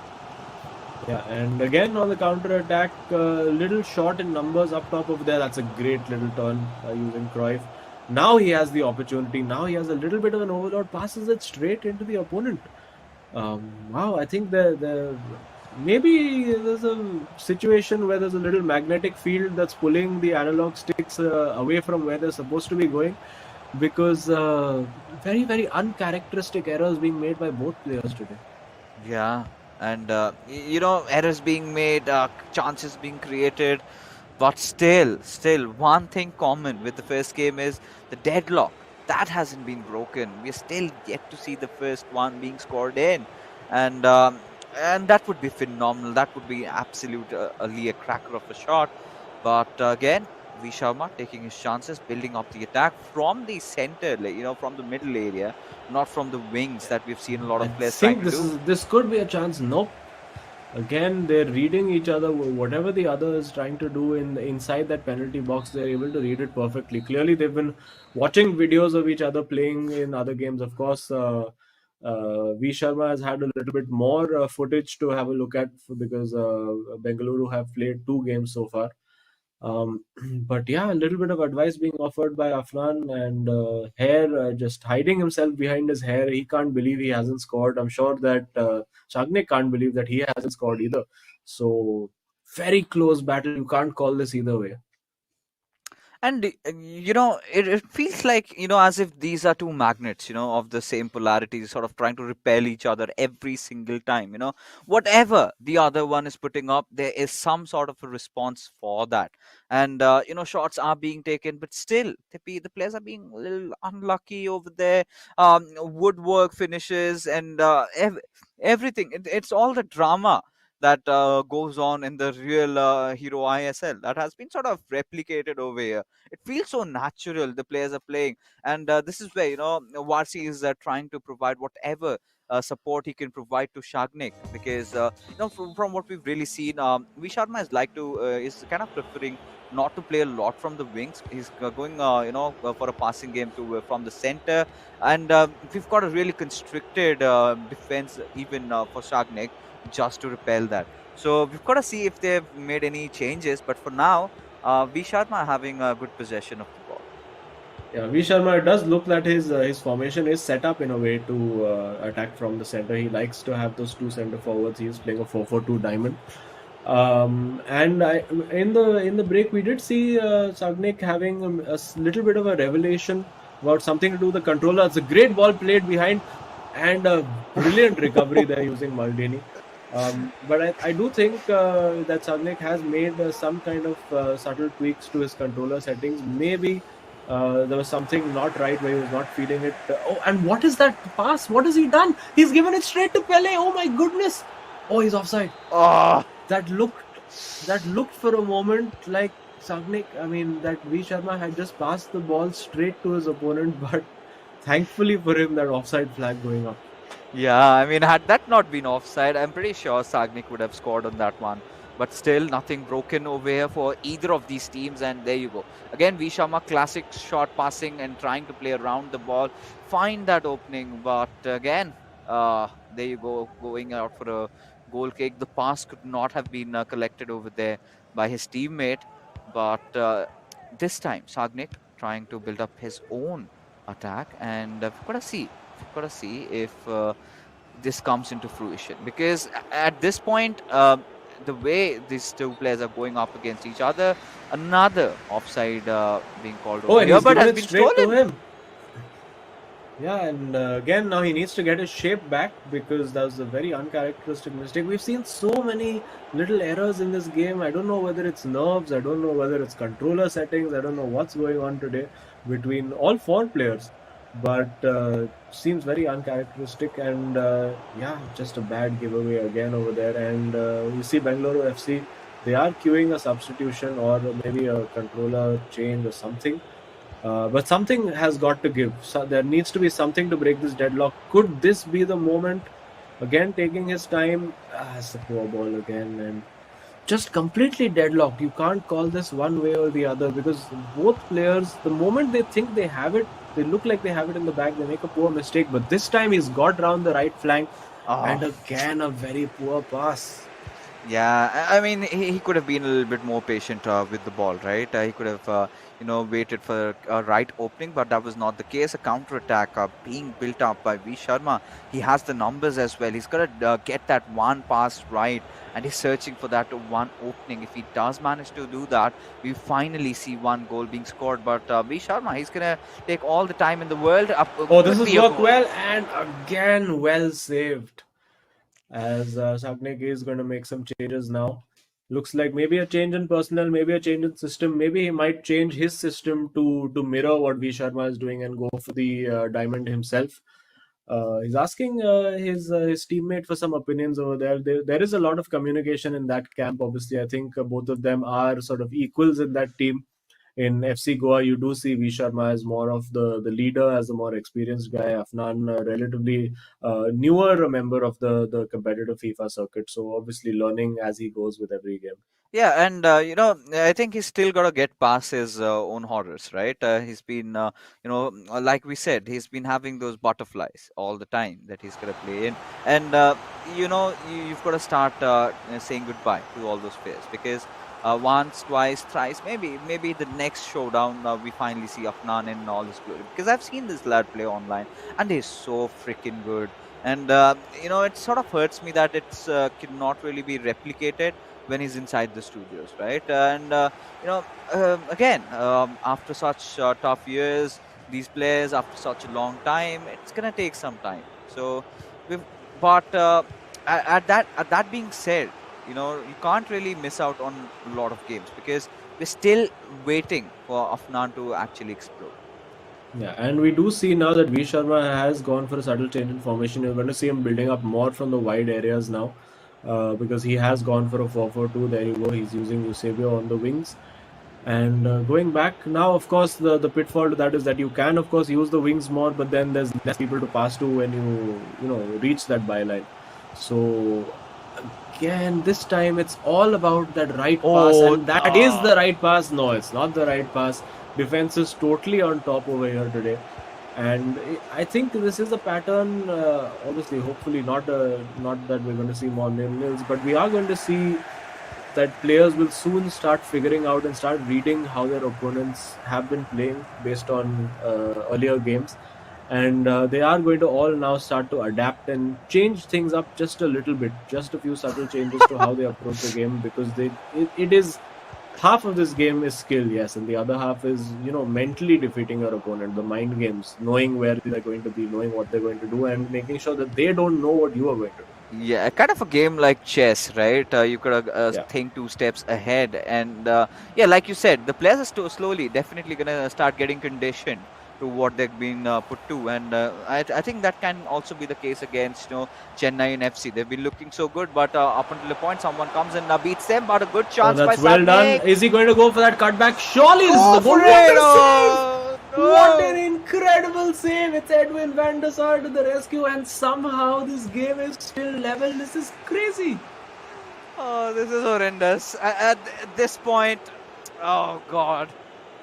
Yeah, and again on the counter attack, little short in numbers up top over there. That's a great little turn using Cruyff. Now he has the opportunity. Now he has a little bit of an overload, passes it straight into the opponent. Wow, I think maybe there's a situation where there's a little magnetic field that's pulling the analog sticks away from where they're supposed to be going, because very, very uncharacteristic errors being made by both players today. Yeah, and errors being made, chances being created, but still, one thing common with the first game is the deadlock. That hasn't been broken. We're still yet to see the first one being scored in, and that would be phenomenal. That would be absolutely a cracker of a shot. But again, V Sharma taking his chances, building up the attack from the center, from the middle area, not from the wings that we've seen a lot of I players trying think to do. this could be a chance. Nope. Again, they're reading each other. Whatever the other is trying to do inside that penalty box, they're able to read it perfectly. Clearly, they've been watching videos of each other playing in other games. Of course, V Sharma has had a little bit more footage to have a look at because Bengaluru have played 2 games so far. But yeah, a little bit of advice being offered by Afnan, and Hair just hiding himself behind his hair. He can't believe he hasn't scored. I'm sure that Shagnik can't believe that he hasn't scored either. So very close battle. You can't call this either way. And it feels like, as if these are two magnets, of the same polarity, sort of trying to repel each other every single time. Whatever the other one is putting up, there is some sort of a response for that. And shots are being taken, but still the players are being a little unlucky over there. Woodwork finishes, and everything. It's all the drama that goes on in the real Hero ISL that has been sort of replicated over here. It feels so natural. The players are playing, and this is where Varsi is trying to provide whatever support he can provide to Shagnik, because from what we've really seen, V Sharma is kind of preferring not to play a lot from the wings. He's going for a passing game to from the center, and we've got a really constricted defense even for Shagnik, just to repel that. So we've got to see if they've made any changes. But for now, V Sharma having a good possession of the ball. Yeah, V Sharma, it does look that his formation is set up in a way to attack from the center. He likes to have those 2 center forwards. He's playing a 4-4-2 diamond. And in the break we did see Sagnik having a little bit of a revelation about something to do with the controller. It's a great ball played behind, and a brilliant recovery there using Maldini. But I do think that Sagnik has made some kind of subtle tweaks to his controller settings. Maybe there was something not right where he was not feeling it. Oh, and what is that pass? What has he done? He's given it straight to Pele. Oh my goodness! Oh, he's offside. Oh, That looked for a moment like Sagnik. I mean, that V Sharma had just passed the ball straight to his opponent, but thankfully for him, that offside flag going up. yeah. I mean, had that not been offside, I'm pretty sure Sagnik would have scored on that one. But still, nothing broken over here for either of these teams. And there you go. Again, V Sharma, classic short passing and trying to play around the ball, find that opening. But again, there you go, going out for a goal kick. The pass could not have been collected over there by his teammate. But this time, Sagnik trying to build up his own attack. And we've got to see if this comes into fruition. Because at this point, the way these two players are going up against each other, another offside being called Oh, over and here, he's but given has it been straight stolen. to him. Yeah, and again, now he needs to get his shape back because that was a very uncharacteristic mistake. We've seen so many little errors in this game. I don't know whether it's nerves, I don't know whether it's controller settings, I don't know what's going on today between all four players. But seems very uncharacteristic, and yeah, just a bad giveaway again over there. And you see Bengaluru FC, they are queuing a substitution or maybe a controller change or something. But something has got to give. So there needs to be something to break this deadlock. Could this be the moment? Again, taking his time. It's a poor ball again, and just completely deadlocked. You can't call this one way or the other because both players, the moment they think they have it, they look like they have it in the bag. They make a poor mistake. But this time he's got round the right flank, and Oh, again a very poor pass. yeah. I mean, he could have been a little bit more patient with the ball, right? He could have, waited for a right opening, but that was not the case. A counter attack being built up by V Sharma. He has the numbers as well. He's got to get that one pass right, and he's searching for that one opening. If he does manage to do that, we finally see one goal being scored. But V Sharma, he's gonna take all the time in the world. Oh, this Could has be a worked goal. well, and again well saved. As Sagnik is going to make some changes now. Looks like maybe a change in personnel, maybe a change in system. Maybe he might change his system to mirror what V Sharma is doing and go for the diamond himself. He's asking his teammate for some opinions over there. There is a lot of communication in that camp. Obviously, I think both of them are sort of equals in that team. In FC Goa, you do see V Sharma as more of the leader, as a more experienced guy. Afnan, relatively newer member of the competitive FIFA circuit. So obviously learning as he goes with every game. Yeah, and I think he's still got to get past his own horrors, right? He's been, like we said, he's been having those butterflies all the time that he's got to play in, and you've got to start saying goodbye to all those players because once, twice, thrice, maybe the next showdown we finally see Afnan in all his glory because I've seen this lad play online and he's so freaking good, and it sort of hurts me that it's cannot really be replicated when he's inside the studios, right? And again, after such tough years, these players, after such a long time, it's gonna take some time. So, we've, but at that being said, you can't really miss out on a lot of games because we're still waiting for Afnan to actually explode. Yeah, and we do see now that V Sharma has gone for a subtle change in formation. You're going to see him building up more from the wide areas now because he has gone for a 4-4-2. There you go. He's using Eusebio on the wings. And going back now, of course, the pitfall to that is that you can, of course, use the wings more, but then there's less people to pass to when you reach that byline. So again, this time it's all about that right pass, Oh, and that is the right pass. No, it's not the right pass. Defense is totally on top over here today, and I think this is a pattern. Obviously, hopefully not that we're going to see more nil-nils, but we are going to see that players will soon start figuring out and start reading how their opponents have been playing based on earlier games. And they are going to all now start to adapt and change things up just a little bit, just a few subtle changes to how they approach the game because it is half of this game is skill, yes, and the other half is, mentally defeating your opponent, the mind games, knowing where they're going to be, knowing what they're going to do, and making sure that they don't know what you are going to do. Yeah, kind of a game like chess, right? You could Yeah. think 2 steps ahead, and yeah, like you said, the players are slowly, definitely gonna start getting conditioned to what they've been put to, and I think that can also be the case against Chennai and FC. They've been looking so good, but up until the point someone comes and beats them, but a good Oh, chance by that's well done. Sagnik. Is he going to go for that cutback? Surely this is Go the goal. for What it! a save! Oh, What an no! incredible save! It's Edwin van der Sar to the rescue, and somehow this game is still level. This is crazy. Oh, this is horrendous. At this point, oh god,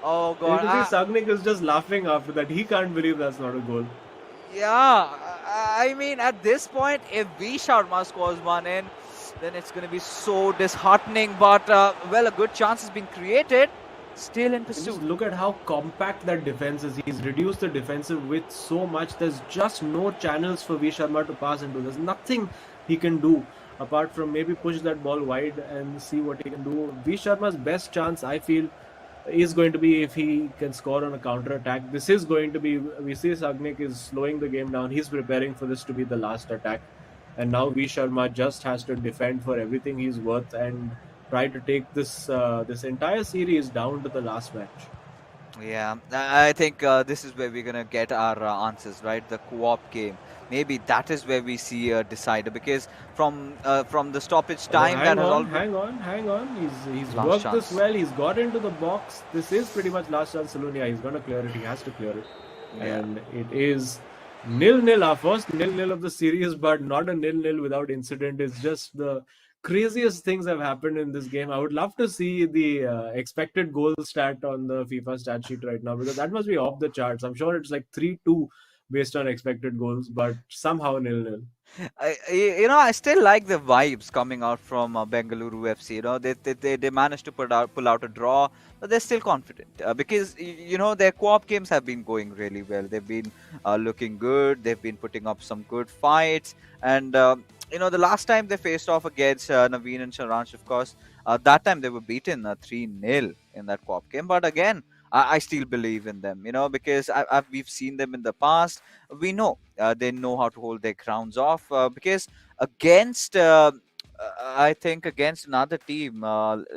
oh You god. can see Sagnik is just laughing after that. He can't believe that's not a goal. Yeah, I mean, at this point, if V Sharma scores one in, then it's going to be so disheartening. But, well, a good chance has been created. Still in Just pursuit. look at how compact that defense is. He's reduced the defensive width so much. There's just no channels for V Sharma to pass into. There's nothing he can do apart from maybe push that ball wide and see what he can do. V Sharma's best chance, I feel, is going to be if he can score on a counter attack. This is going to be, we see Sagnik is slowing the game down. He's preparing for this to be the last attack. And now V Sharma just has to defend for everything he's worth and try to take this this entire series down to the last match. Yeah, I think this is where we're going to get our answers, right? The co-op game. Maybe that is where we see a decider, because from the stoppage time that has already... hang on. He's Last worked chance. this well. He's got into the box. This is pretty much last chance saloon. Yeah, he's going to clear it. He has to clear it. Yeah. And it is 0-0. Our first 0-0 of the series, but not a 0-0 without incident. It's just the craziest things have happened in this game. I would love to see the expected goal stat on the FIFA stat sheet right now, because that must be off the charts. I'm sure it's like 3-2 based on expected goals, but somehow 0-0. I still like the vibes coming out from Bengaluru FC. They managed to pull out a draw, but they're still confident because their co-op games have been going really well. They've been looking good. They've been putting up some good fights, and the last time they faced off against Naveen and Sharansh, of course, that time they were beaten 3-0 in that co-op game. But again, I still believe in them, because we've seen them in the past. We know they know how to hold their grounds off because against, I think, against another team,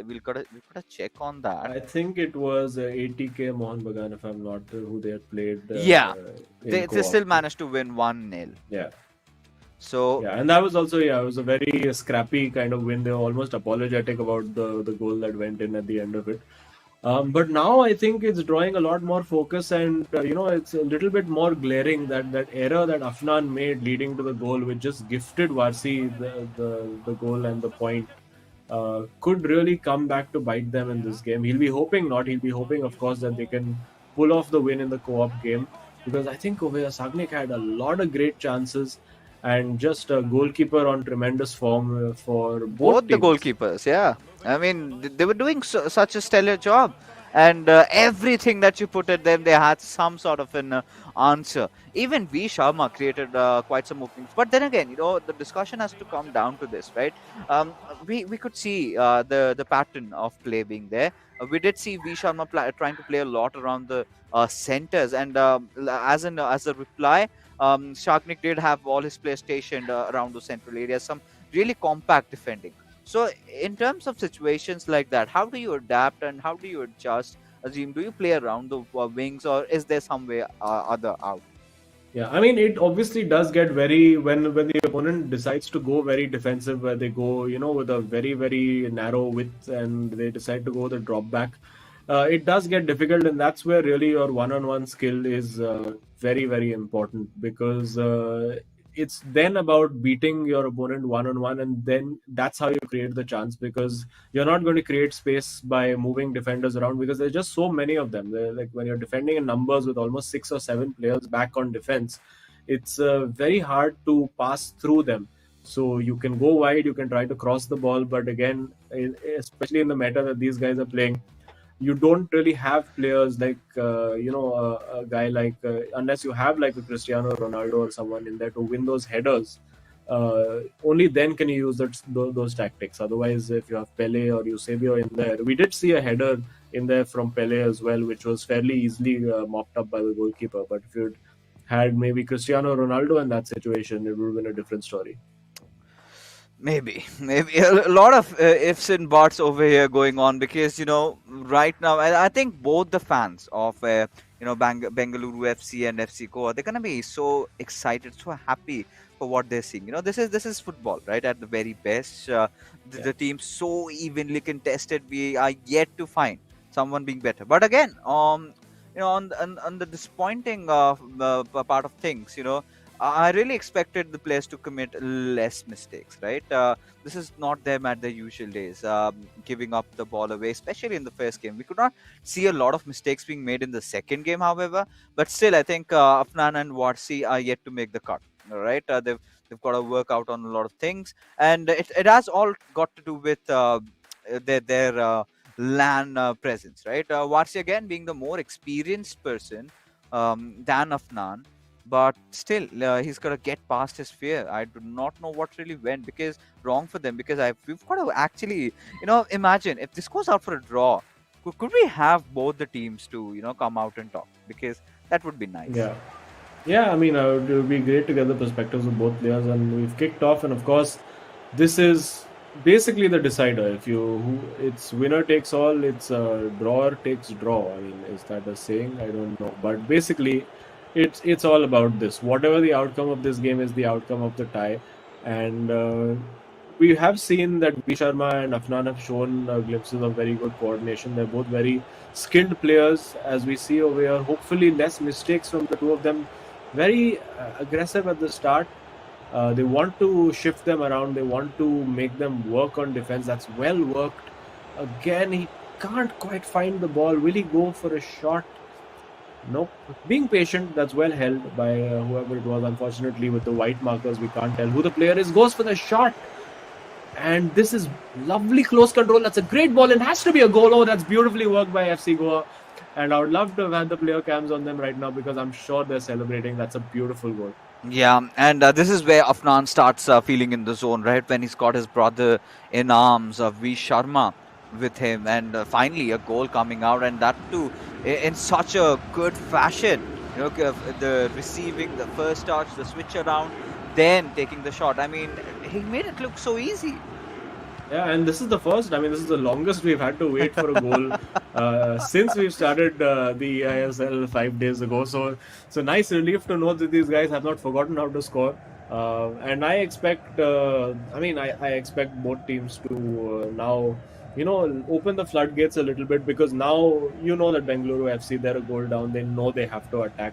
we've got to check on that. I think it was 80K Mohan Bagan, if I'm not who they had played. Yeah, in they co-op. still managed to win 1-0. Yeah. So Yeah, and that was also, it was a very scrappy kind of win. They were almost apologetic about the goal that went in at the end of it. But now I think it's drawing a lot more focus, and it's a little bit more glaring that error that Afnan made leading to the goal, which just gifted Varsi the goal and the point, could really come back to bite them in this game. He'll be hoping not. He'll be hoping, of course, that they can pull off the win in the co-op game, because I think over here Sagnik had a lot of great chances, and just a goalkeeper on tremendous form for both the teams. goalkeepers, yeah. I mean, they were doing such a stellar job, and everything that you put at them, they had some sort of an answer. Even V Sharma created quite some openings, but then again, the discussion has to come down to this, right? We could see the pattern of play being there. We did see V Sharma trying to play a lot around the centers, and as a reply, Shagnik did have all his players stationed around those central areas, some really compact defending. So, in terms of situations like that, how do you adapt and how do you adjust? Azim, do you play around the wings, or is there some way other out? Yeah, I mean, it obviously does get very, when the opponent decides to go very defensive, where they go, with a very, very narrow width, and they decide to go the drop back. It does get difficult, and that's where really your one-on-one skill is very, very important, because it's then about beating your opponent one-on-one, and then that's how you create the chance, because you're not going to create space by moving defenders around, because there's just so many of them. They're like, when you're defending in numbers with almost 6 or 7 players back on defense, it's very hard to pass through them. So you can go wide, you can try to cross the ball, but again, especially in the meta that these guys are playing, you don't really have players like a guy like unless you have like a Cristiano Ronaldo or someone in there to win those headers. only then can you use those tactics. Otherwise, if you have Pele or Eusebio in there, we did see a header in there from Pele as well, which was fairly easily mopped up by the goalkeeper. But if you'd had maybe Cristiano Ronaldo in that situation, it would have been a different story. Maybe a lot of ifs and buts over here going on because right now I think both the fans of Bengaluru FC and FC Goa, they're gonna be so excited, so happy for what they're seeing. This is football, right? At the very best, the team's so evenly contested. We are yet to find someone being better. But again, on the disappointing part of things, I really expected the players to commit less mistakes, right? This is not them at their usual days, giving up the ball away, especially in the first game. We could not see a lot of mistakes being made in the second game, however, but still, I think Afnan and Warsi are yet to make the cut. All right, they've got to work out on a lot of things, and it has all got to do with their LAN presence, right? Warsi again being the more experienced person than Afnan, but still he's got to get past his fear. I do not know what really went because wrong for them, because we've got to actually imagine if this goes out for a draw, could we have both the teams to come out and talk, because that would be nice. Yeah, I mean, it would be great to get the perspectives of both players, and we've kicked off, and of course, this is basically the decider. It's winner takes all, it's drawer takes draw. I mean, is that a saying? I don't know, but basically, it's all about this. Whatever the outcome of this game is, the outcome of the tie, and we have seen that B Sharma and Afnan have shown glimpses of very good coordination. They're both very skilled players, as we see over here. Hopefully, less mistakes from the two of them. Very aggressive at the start. They want to shift them around. They want to make them work on defense. That's well worked. Again, he can't quite find the ball. Will he go for a shot? Nope. Being patient, that's well held by whoever it was. Unfortunately, with the white markers, we can't tell who the player is. Goes for the shot. And this is lovely close control. That's a great ball. It has to be a goal. Oh, that's beautifully worked by FC Goa. And I would love to have had the player cams on them right now, because I'm sure they're celebrating. That's a beautiful goal. Yeah, and this is where Afnan starts feeling in the zone, right? When he's got his brother in arms of V Sharma with him, and finally a goal coming out, and that too in such a good fashion. The receiving, the first touch, the switch around, then taking the shot. I mean, he made it look so easy. Yeah, and this is the first. I mean, this is the longest we've had to wait for a goal since we've started the eISL 5 days ago. So nice relief to know that these guys have not forgotten how to score. And I expect, I expect both teams to now, open the floodgates a little bit, because now that Bengaluru FC, they're a goal down. They know they have to attack.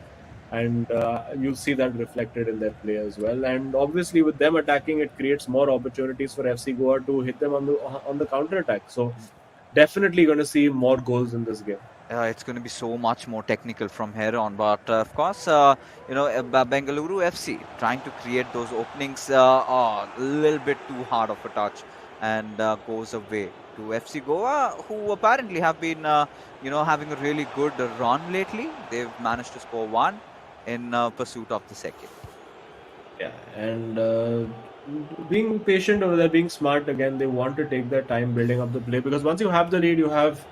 And you'll see that reflected in their play as well. And obviously, with them attacking, it creates more opportunities for FC Goa to hit them on the counter attack. So definitely going to see more goals in this game. It's going to be so much more technical from here on, but of course, Bengaluru FC trying to create those openings a little bit too hard of a touch, and goes away to FC Goa, who apparently have been having a really good run lately. They've managed to score one in pursuit of the second. Yeah, and being patient over there, being smart again, they want to take their time building up the play, because once you have the lead, you have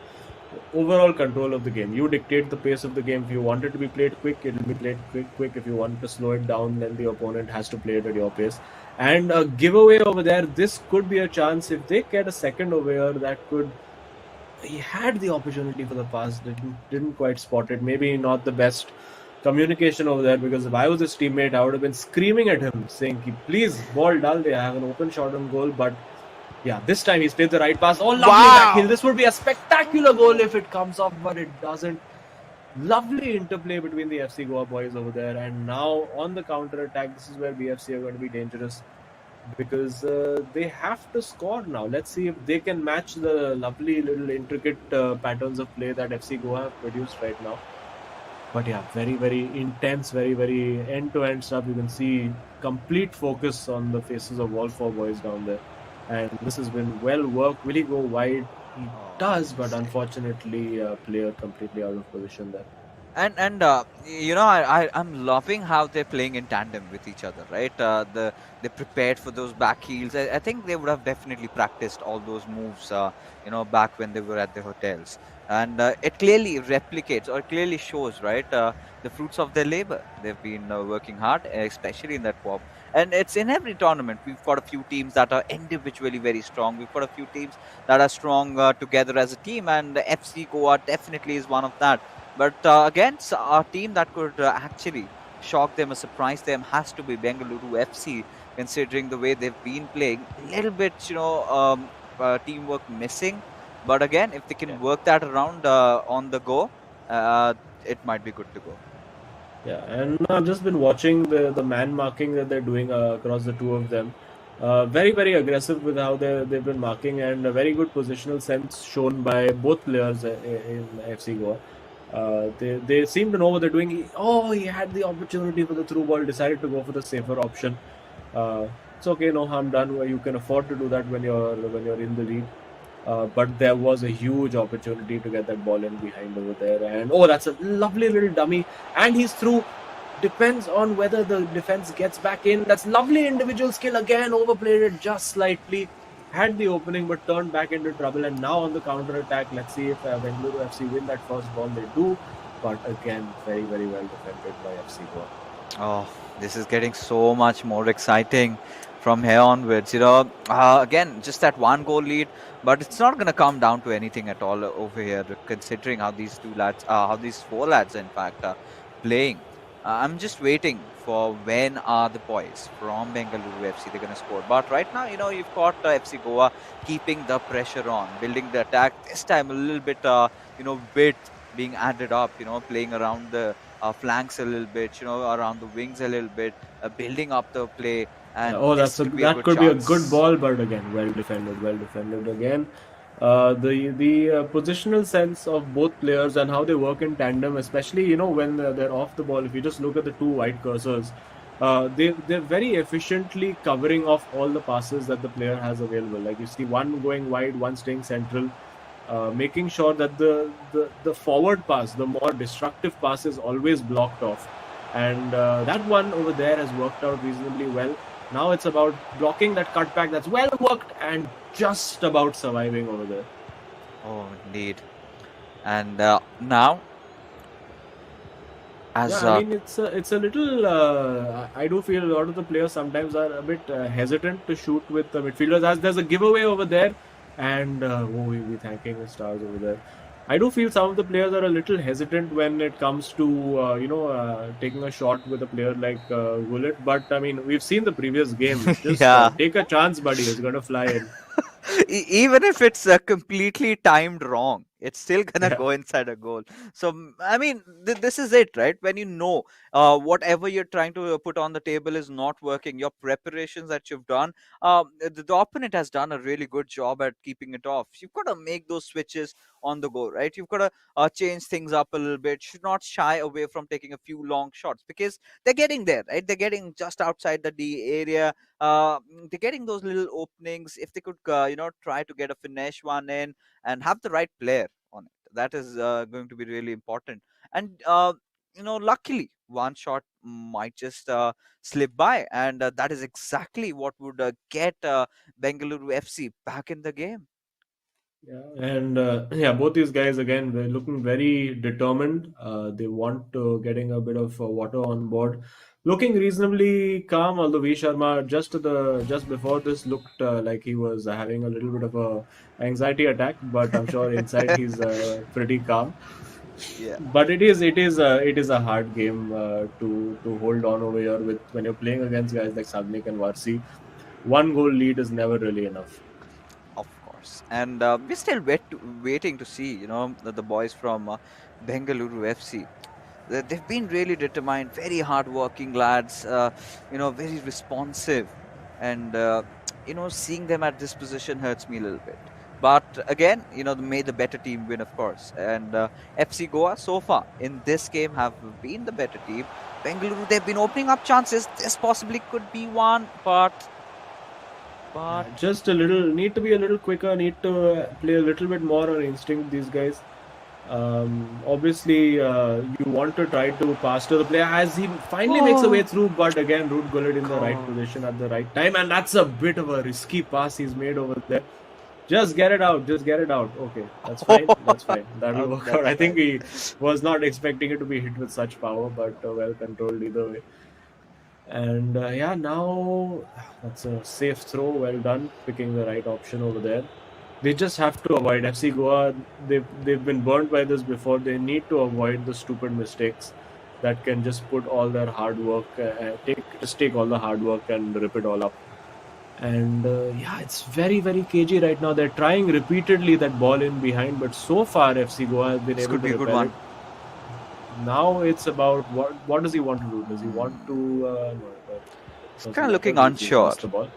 overall control of the game. You dictate the pace of the game. If you want it to be played quick, it will be played quick. If you want to slow it down, then the opponent has to play it at your pace. And a giveaway over there, this could be a chance. If they get a second over here, that could... He had the opportunity for the pass, didn't quite spot it. Maybe not the best communication over there, because if I was his teammate, I would have been screaming at him, saying, please, ball dal de, I have an open shot on goal. But yeah, this time he's played the right pass. Oh, lovely backheel. This would be a spectacular goal if it comes off, but it doesn't. Lovely interplay between the FC Goa boys over there. And now on the counter attack, this is where BFC are going to be dangerous, because they have to score now. Let's see if they can match the lovely little intricate patterns of play that FC Goa have produced right now. But yeah, very, very intense, very, very end-to-end stuff. You can see complete focus on the faces of all four boys down there. And this has been well worked. Will he go wide? He does, but unfortunately, player completely out of position there. I'm loving how they're playing in tandem with each other, right? They prepared for those back heels. I think they would have definitely practiced all those moves, back when they were at the hotels, and it clearly replicates or clearly shows, right, the fruits of their labor. They've been working hard, especially in that pop, and it's in every tournament. We've got a few teams that are individually very strong. We've got a few teams that are strong together as a team, and FC Goa definitely is one of that. But against a team that could actually shock them or surprise them has to be Bengaluru FC, considering the way they've been playing. A little bit, teamwork missing. But again, if they Yeah. can work that around on the go, it might be good to go. Yeah, and I've just been watching the man marking that they're doing across the two of them. Very, very aggressive with how they've been marking, and a very good positional sense shown by both players in FC Goa. They seem to know what they're doing. He had the opportunity for the through ball, decided to go for the safer option. It's okay, no harm done. Where you can afford to do that when you're in the lead. But there was a huge opportunity to get that ball in behind over there, and that's a lovely little dummy, and he's through. Depends on whether the defense gets back in. That's lovely individual skill again, overplayed it just slightly. Had the opening but turned back into trouble, and now on the counter attack. Let's see if Bengaluru FC win that first ball. They do, but again, very, very well defended by FC Goa. Oh, this is getting so much more exciting from here onwards. Again, just that one goal lead, but it's not going to come down to anything at all over here, considering how these how these four lads, in fact, are playing. I'm just waiting for when are the boys from Bengaluru FC they're going to score. But right now, you've got FC Goa keeping the pressure on, building the attack. This time, a little bit, width being added up. Playing around the flanks a little bit, around the wings a little bit, building up the play. And that could be a good ball, but again, well defended again. The positional sense of both players and how they work in tandem, especially when they're off the ball. If you just look at the two white cursors, they're very efficiently covering off all the passes that the player has available. Like you see, one going wide, one staying central. Making sure that the forward pass, the more destructive pass, is always blocked off, and that one over there has worked out reasonably well. Now it's about blocking that cutback that's well worked and just about surviving over there. Oh, indeed. And now, as I mean, it's a little. I do feel a lot of the players sometimes are a bit hesitant to shoot with the midfielders, as there's a giveaway over there. And we'll be thanking the stars over there. I do feel some of the players are a little hesitant when it comes to taking a shot with a player like Gullit. But I mean, we've seen the previous game. Just take a chance, buddy. It's going to fly in. Even if it's completely timed wrong, it's still gonna go inside a goal. So I mean, this is it, right? When whatever you're trying to put on the table is not working, your preparations that you've done, the opponent has done a really good job at keeping it off. You've got to make those switches on the go, right? You've got to change things up a little bit. Should not shy away from taking a few long shots, because they're getting there, right? They're getting just outside the D area. They're getting those little openings. If they could, try to get a finesse one in and have the right player on it, that is going to be really important. And luckily, one shot might just slip by, and that is exactly what would get Bengaluru FC back in the game. Yeah, and both these guys again, they're looking very determined. They want getting a bit of water on board. Looking reasonably calm, although V Sharma just before this looked like he was having a little bit of a anxiety attack, but I'm sure inside he's pretty calm. Yeah. But it is a hard game to hold on over here with when you're playing against guys like Sagnik and Varsi. One goal lead is never really enough. Of course, and we're still waiting to see, the boys from Bengaluru FC. They've been really determined, very hardworking lads, very responsive, and seeing them at this position hurts me a little bit. But again, may the better team win, of course. And FC Goa so far in this game have been the better team. Bengaluru, they've been opening up chances. This possibly could be one, but just a little, need to be a little quicker, need to play a little bit more on instinct, these guys. Obviously, you want to try to pass to the player as he finally makes a way through, but again, Ruud Gullit in the right position at the right time, and that's a bit of a risky pass he's made over there. Just get it out. Just get it out. Okay, that's fine. That's fine. That'll work out. I think he was not expecting it to be hit with such power, but well controlled either way. And yeah, now that's a safe throw. Well done, picking the right option over there. They just have to avoid FC Goa. They've been burnt by this before. They need to avoid the stupid mistakes that can just put all their hard work, take all the hard work and rip it all up. And yeah, it's very, very cagey right now. They're trying repeatedly that ball in behind, but so far FC Goa has been This able could to be a good repel one. it. Now it's about what does he want to do? Does he want to? He's kind of looking unsure. The ball.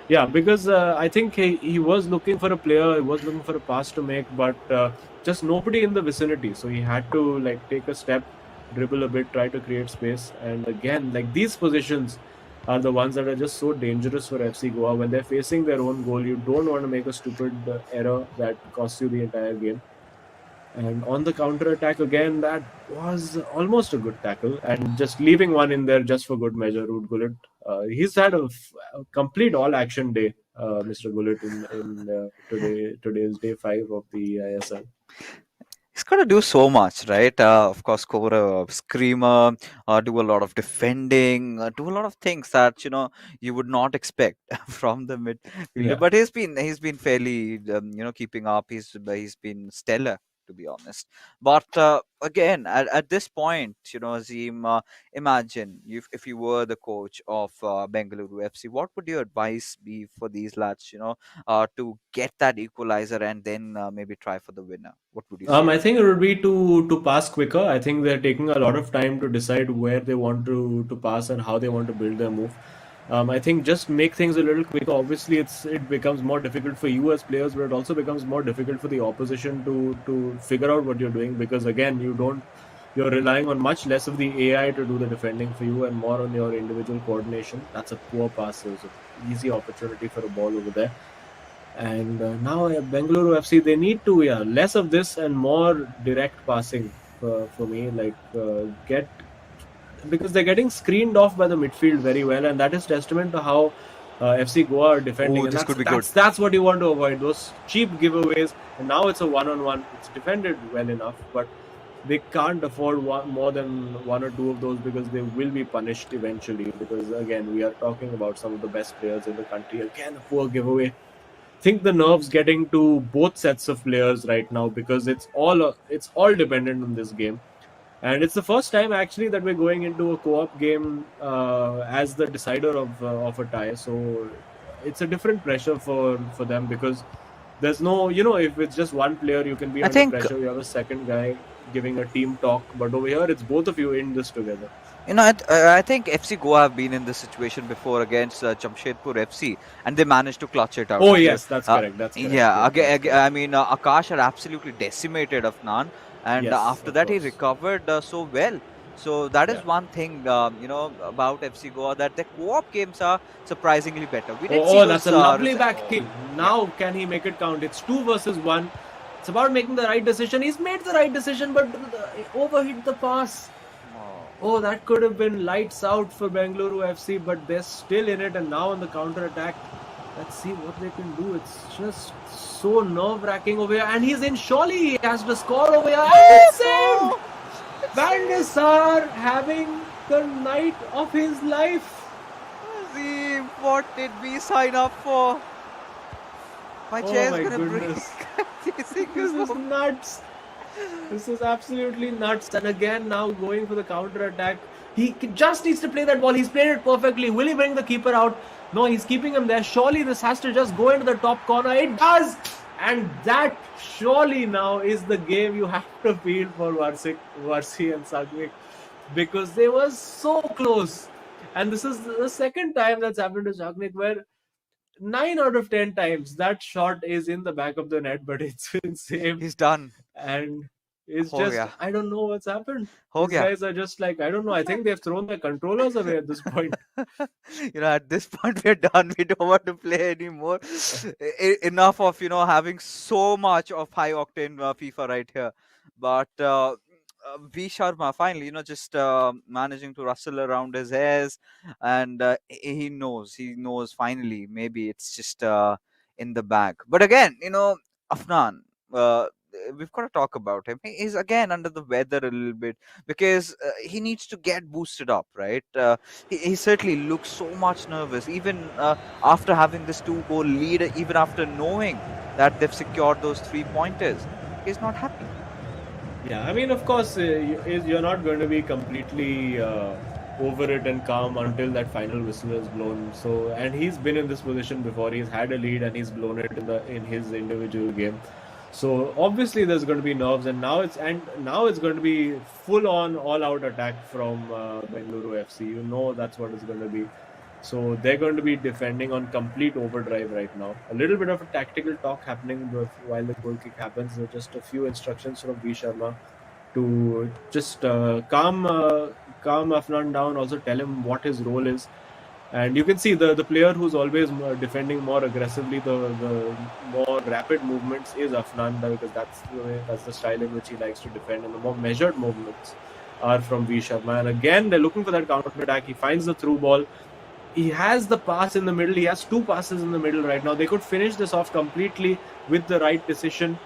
Yeah, because I think he was looking for a player. He was looking for a pass to make, but just nobody in the vicinity. So he had to like take a step, dribble a bit, try to create space. And again, like these positions are the ones that are just so dangerous for FC Goa. When they're facing their own goal, you don't want to make a stupid error that costs you the entire game. And on the counter attack again, that was almost a good tackle, and just leaving one in there just for good measure. Ruud Gullit, he's had a complete all-action day, Mr. Gullit, in today's day 5 of the ISL. He's got to do so much, right? Of course, score a screamer, do a lot of defending, do a lot of things that you would not expect from the midfielder. Yeah. But he's been fairly keeping up. He's been stellar, to be honest. But again, at this point, Azim, imagine if you were the coach of Bengaluru FC, what would your advice be for these lads? To get that equalizer and then maybe try for the winner. What would you say? I think it would be to pass quicker. I think they're taking a lot of time to decide where they want to pass and how they want to build their move. I think just make things a little quicker. Obviously, it becomes more difficult for you as players, but it also becomes more difficult for the opposition to figure out what you're doing, because again, you're relying on much less of the AI to do the defending for you and more on your individual coordination. That's a poor pass. It was an easy opportunity for a ball over there. And now Bengaluru FC, they need to less of this and more direct passing for me. Like because they're getting screened off by the midfield very well, and that is testament to how FC Goa are defending. Oh, and this could be good. That's what you want to avoid, those cheap giveaways. And now it's a one-on-one. It's defended well enough, but they can't afford more than one or two of those, because they will be punished eventually. Because again, we are talking about some of the best players in the country. Again, a poor giveaway. Think the nerves getting to both sets of players right now, because it's all dependent on this game. And it's the first time actually that we're going into a co-op game as the decider of a tie. So it's a different pressure for them, because there's no, if it's just one player, you can be under pressure. You have a second guy giving a team talk, but over here it's both of you in this together. I think FC Goa have been in this situation before against Jamshedpur FC, and they managed to clutch it out. Oh yes, that's correct. That's correct. Yeah, I mean, Akash had absolutely decimated Afnan, and Yes, after of that he course. recovered so well. So that is Yeah. one thing, about FC Goa, that the co-op games are surprisingly better. We did see Oh, those, that's a lovely back kick. Now can he make it count? It's 2 versus 1. It's about making the right decision. He's made the right decision, but overhit the pass. Oh, that could have been lights out for Bengaluru FC, but they're still in it. And now on the counter attack, let's see what they can do. It's just so nerve-wracking over here. And he's in. Surely he has to score over here. And it's saved! Van der Sar having the night of his life. Azim, what did we sign up for? My chair's my gonna goodness. break. This is nuts. This is absolutely nuts. And again, now going for the counter attack. He just needs to play that ball. He's played it perfectly. Will he bring the keeper out? No, he's keeping him there. Surely this has to just go into the top corner. It does. And that surely now is the game you have to feel for Varsi and Sagvik, because they were so close. And this is the second time that's happened to Sagvik, where 9 out of 10 times that shot is in the back of the net, but it's been saved. He's done. And is हो just, गया, I don't know what's happened. हो These गया. guys are just like, I don't know. I think they've thrown their controllers away at this point. At this point we're done. We don't want to play anymore. Enough of having so much of high octane FIFA right here. But V Sharma finally just managing to rustle around his hairs, and he knows finally, maybe it's just in the bag. But again, Afnan, uh, we've got to talk about him. He's again under the weather a little bit, because he needs to get boosted up, right? He certainly looks so much nervous, even after having this 2 goal lead, even after knowing that they've secured those 3 pointers. He's not happy. Yeah, I mean, of course, you're not going to be completely over it and calm until that final whistle is blown. So, and he's been in this position before. He's had a lead and he's blown it in his individual game. So obviously there's going to be nerves, and now it's going to be full on all out attack from Bengaluru FC. That's what it's going to be. So they're going to be defending on complete overdrive right now. A little bit of a tactical talk happening while the goal kick happens. There's just a few instructions from V Sharma to just calm Afnan down. Also tell him what his role is. And you can see the player who's always defending more aggressively, the more rapid movements is Afnan, because that's the style in which he likes to defend, and the more measured movements are from V Sharma. And again, they're looking for that counter attack. He finds the through ball. He has the pass in the middle. He has 2 passes in the middle right now. They could finish this off completely with the right decision.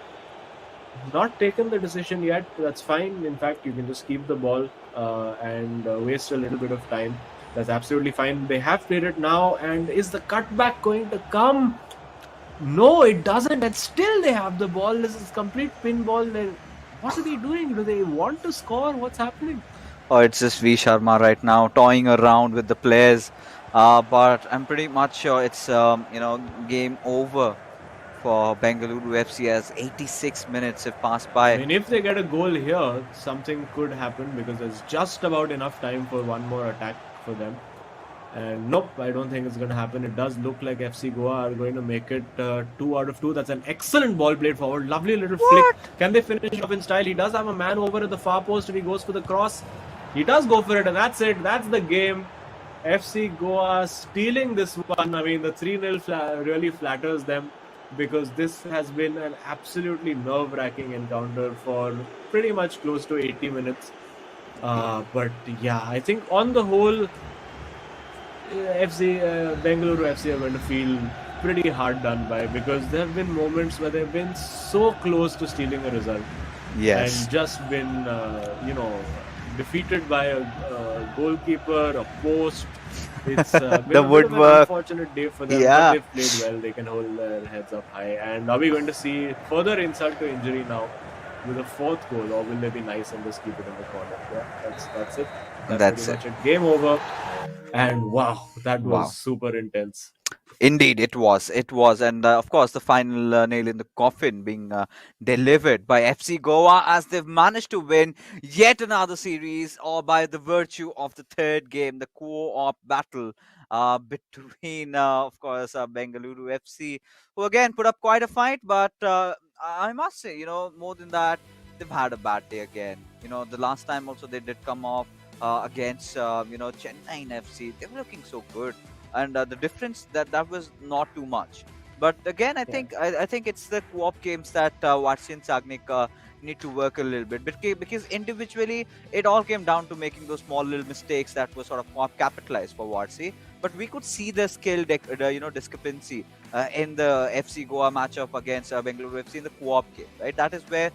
Not taken the decision yet. That's fine. In fact, you can just keep the ball and waste a little bit of time. That's absolutely fine. They have played it now. And is the cutback going to come? No, it doesn't. And still they have the ball. This is complete pinball. What are they doing? Do they want to score? What's happening? Oh, it's just V Sharma right now, toying around with the players. But I'm pretty much sure it's game over for Bengaluru FC, as 86 minutes have passed by. I mean, if they get a goal here, something could happen, because there's just about enough time for one more attack for them. And nope, I don't think it's going to happen. It does look like FC Goa are going to make it 2 out of 2. That's an excellent ball played forward. Lovely little flick. Can they finish off in style? He does have a man over at the far post if he goes for the cross. He does go for it, and that's it. That's the game. FC Goa stealing this one. I mean, the 3-0 really flatters them, because this has been an absolutely nerve-wracking encounter for pretty much close to 80 minutes. But yeah, I think on the whole, Bengaluru FC are going to feel pretty hard done by, because there have been moments where they've been so close to stealing a result. Yes. And just been, defeated by a goalkeeper, a post. It's been The a bit of an woodwork. unfortunate day for them, Yeah. but they've played well. They can hold their heads up high. And are we going to see further insult to injury now with a 4th goal, or will they be nice and just keep it in the corner? Yeah, that's it. That's pretty much it. Game over. And wow, that was Wow. super intense. Indeed, it was. It was. And of course, the final nail in the coffin being delivered by FC Goa, as they've managed to win yet another series, or by the virtue of the 3rd game, the co-op battle between, of course, Bengaluru FC, who again put up quite a fight. But I must say, more than that, they've had a bad day again. The last time also they did come off against, Chennai FC. They were looking so good. And the difference that was not too much. But again, I think it's the co-op games that Watsi and Sagnik need to work a little bit, because individually it all came down to making those small little mistakes that were sort of capitalized for Watsi. But we could see the skill discrepancy in the FC Goa matchup against Bengaluru FC in the co-op game, right? That is where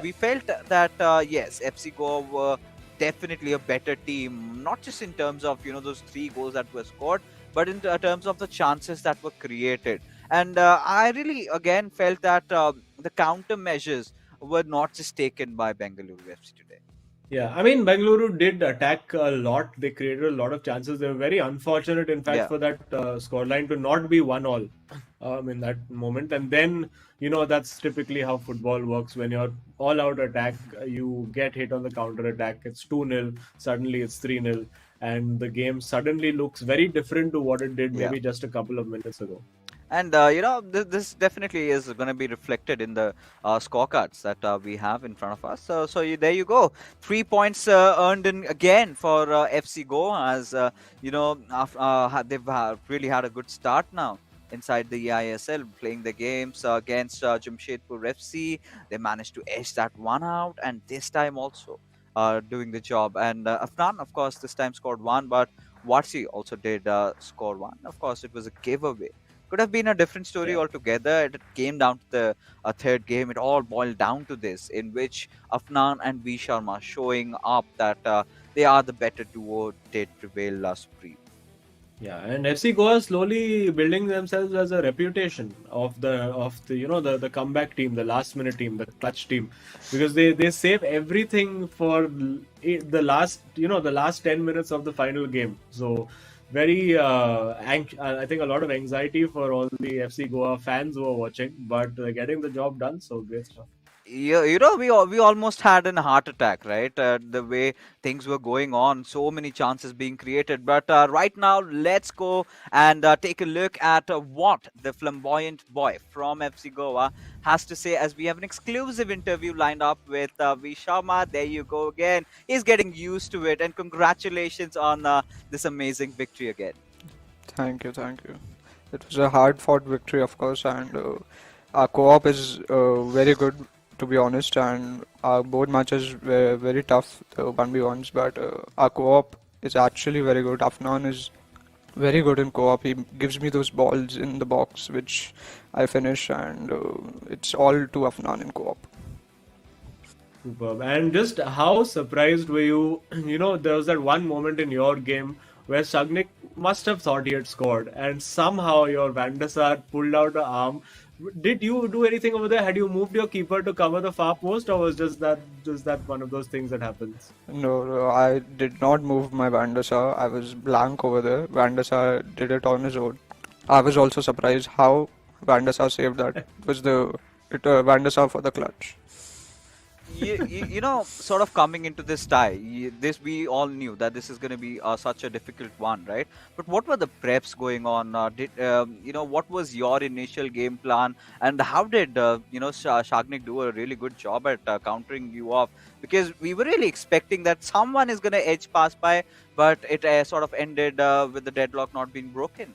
we felt that yes, FC Goa were definitely a better team, not just in terms of those 3 goals that were scored, but in terms of the chances that were created. And I really again felt that the countermeasures were not just taken by Bengaluru FC today. Yeah, I mean, Bengaluru did attack a lot. They created a lot of chances. They were very unfortunate, in fact, for that scoreline to not be 1-1 in that moment. And then, that's typically how football works. When you're all-out attack, you get hit on the counter-attack. It's 2-0. Suddenly, it's 3-0. And the game suddenly looks very different to what it did maybe just a couple of minutes ago. And this definitely is going to be reflected in the scorecards that we have in front of us. There you go, 3 points earned in again for FC Go, as they've really had a good start now inside the eISL, playing the games against Jamshedpur FC. They managed to edge that one out, and this time also doing the job. And Afnan, of course, this time scored one, but Watsi also did score one. Of course, it was a giveaway. Could have been a different story Yeah. altogether. It came down to the third game. It all boiled down to this, in which Afnan and V Sharma showing up that they are the better duo, did prevail supreme. Yeah, and FC Goa slowly building themselves as a reputation of the comeback team, the last minute team, the clutch team, because they save everything for the last 10 minutes of the final game. So very I think a lot of anxiety for all the FC Goa fans who are watching, but getting the job done. So great stuff. We almost had a heart attack, right? The way things were going on, so many chances being created. But right now, let's go and take a look at what the flamboyant boy from FC Goa has to say, as we have an exclusive interview lined up with V Sharma. There you go again. He's getting used to it, and congratulations on this amazing victory again. Thank you, thank you. It was a hard-fought victory, of course, and our co-op is very good, to be honest. And our both matches were very tough, the 1v1s, but our co-op is actually very good. Afnan is very good in co-op. He gives me those balls in the box, which I finish, and it's all to Afnan in co-op. Superb. And just how surprised were you? There was that one moment in your game where Sagnik must have thought he had scored, and somehow your Van der Sar pulled out an arm. Did you do anything over there? Had you moved your keeper to cover the far post, or was just that one of those things that happens? No, no, I did not move my Van der Sar. I was blank over there. Van der Sar did it on his own. I was also surprised how Van der Sar saved that. It was Van der Sar for the clutch. Sort of coming into this tie, this we all knew that this is going to be such a difficult one, right? But what were the preps going on? What was your initial game plan, and how did Shagnik do a really good job at countering you off? Because we were really expecting that someone is going to edge pass by, but it sort of ended with the deadlock not being broken.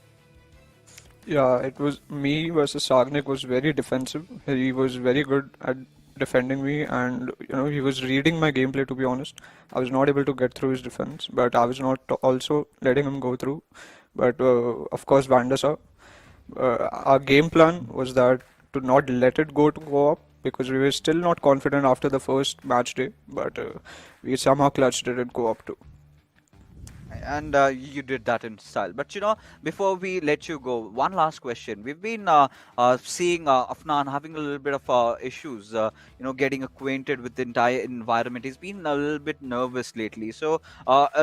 Yeah, it was me versus Sagnik was very defensive. He was very good at defending me, and he was reading my gameplay, to be honest. I was not able to get through his defense, but I was not also letting him go through. But of course, Van der Sar, our game plan was that to not let it go to co-op, because we were still not confident after the first match day, but we somehow clutched it in co-op too. And you did that in style. But before we let you go, one last question. We've been seeing Afnan having a little bit of issues, getting acquainted with the entire environment. He's been a little bit nervous lately. So,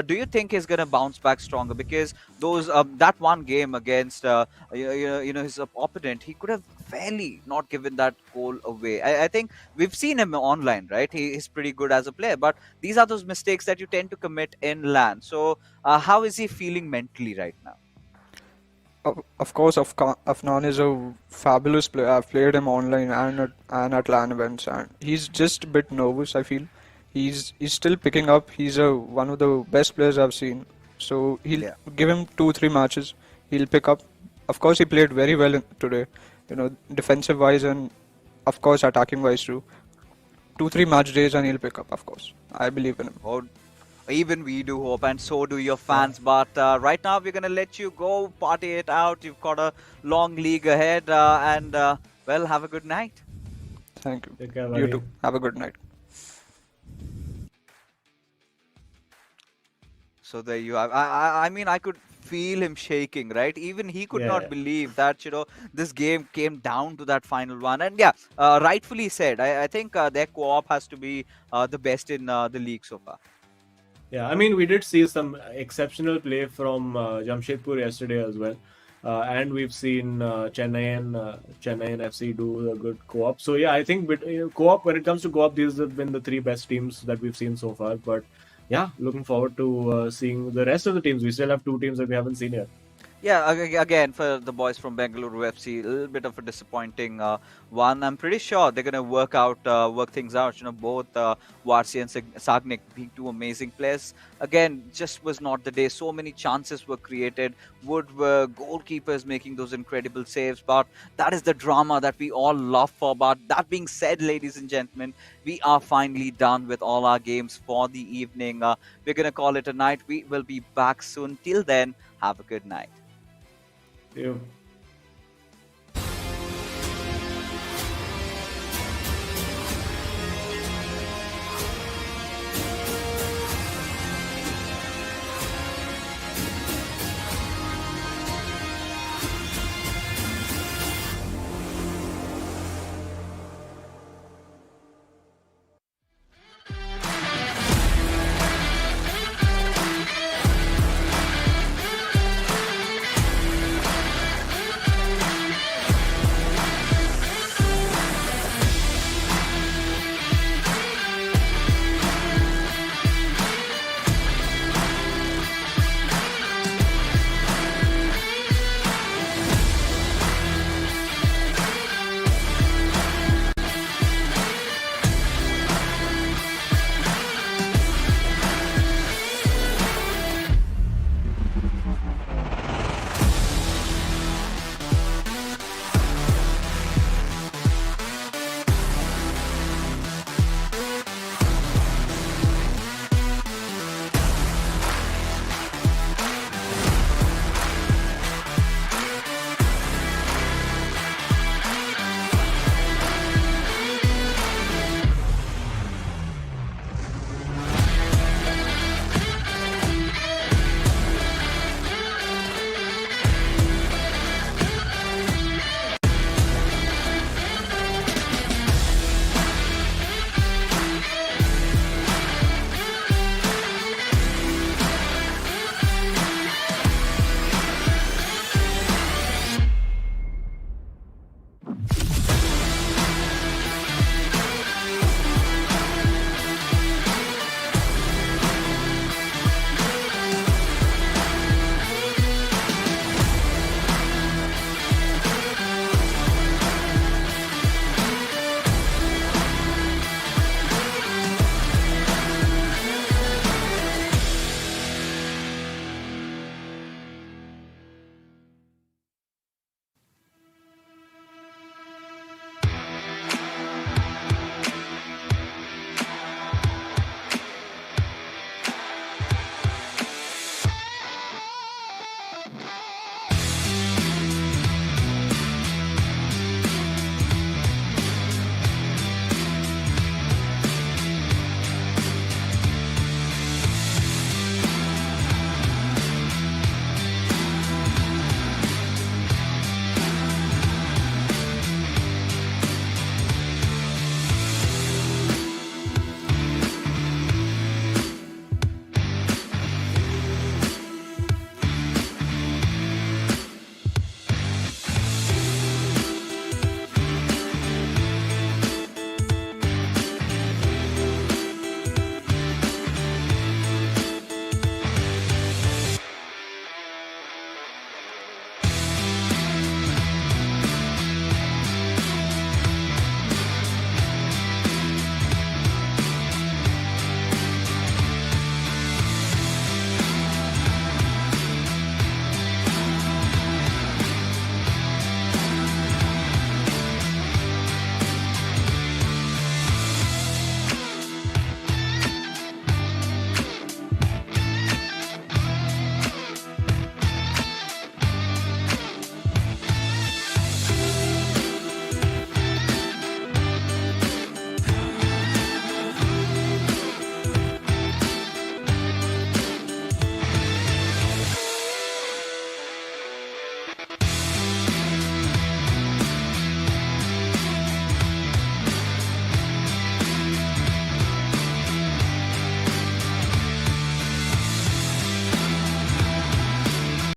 do you think he's gonna bounce back stronger? Because that one game against his opponent, he could have fairly not given that goal away. I think we've seen him online, right? He's pretty good as a player, but these are those mistakes that you tend to commit in LAN. So, how is he feeling mentally right now? Of course, Afnan is a fabulous player. I've played him online and at LAN events, and he's just a bit nervous, I feel. He's still picking up. He's one of the best players I've seen. So he'll Yeah. give him 2-3 matches. He'll pick up. Of course, he played very well today. Defensive wise and of course attacking wise too. 2-3 match days and he'll pick up. Of course, I believe in him. Or even we do hope, and so do your fans. But right now, we're gonna let you go party it out. You've got a long league ahead, and well, have a good night. Thank you. Take care, You buddy. too. Have a good night. So there you have. I mean, I could feel him shaking, right? Even he could not Yeah. believe that this game came down to that final one. And yeah, rightfully said. I think their co-op has to be the best in the league so far. Yeah, I mean, we did see some exceptional play from Jamshedpur yesterday as well. And we've seen Chennai and FC do a good co-op. So yeah, I think co-op, when it comes to co-op, these have been the three best teams that we've seen so far. But yeah, looking forward to seeing the rest of the teams. We still have two teams that we haven't seen yet. Yeah, again for the boys from Bengaluru FC, a little bit of a disappointing one. I'm pretty sure they're gonna work things out. Both Varsi and Sagnik being two amazing players. Again, just was not the day. So many chances were created. Wood were goalkeepers making those incredible saves, but that is the drama that we all love for. But that being said, ladies and gentlemen, we are finally done with all our games for the evening. We're gonna call it a night. We will be back soon. Till then, have a good night. You.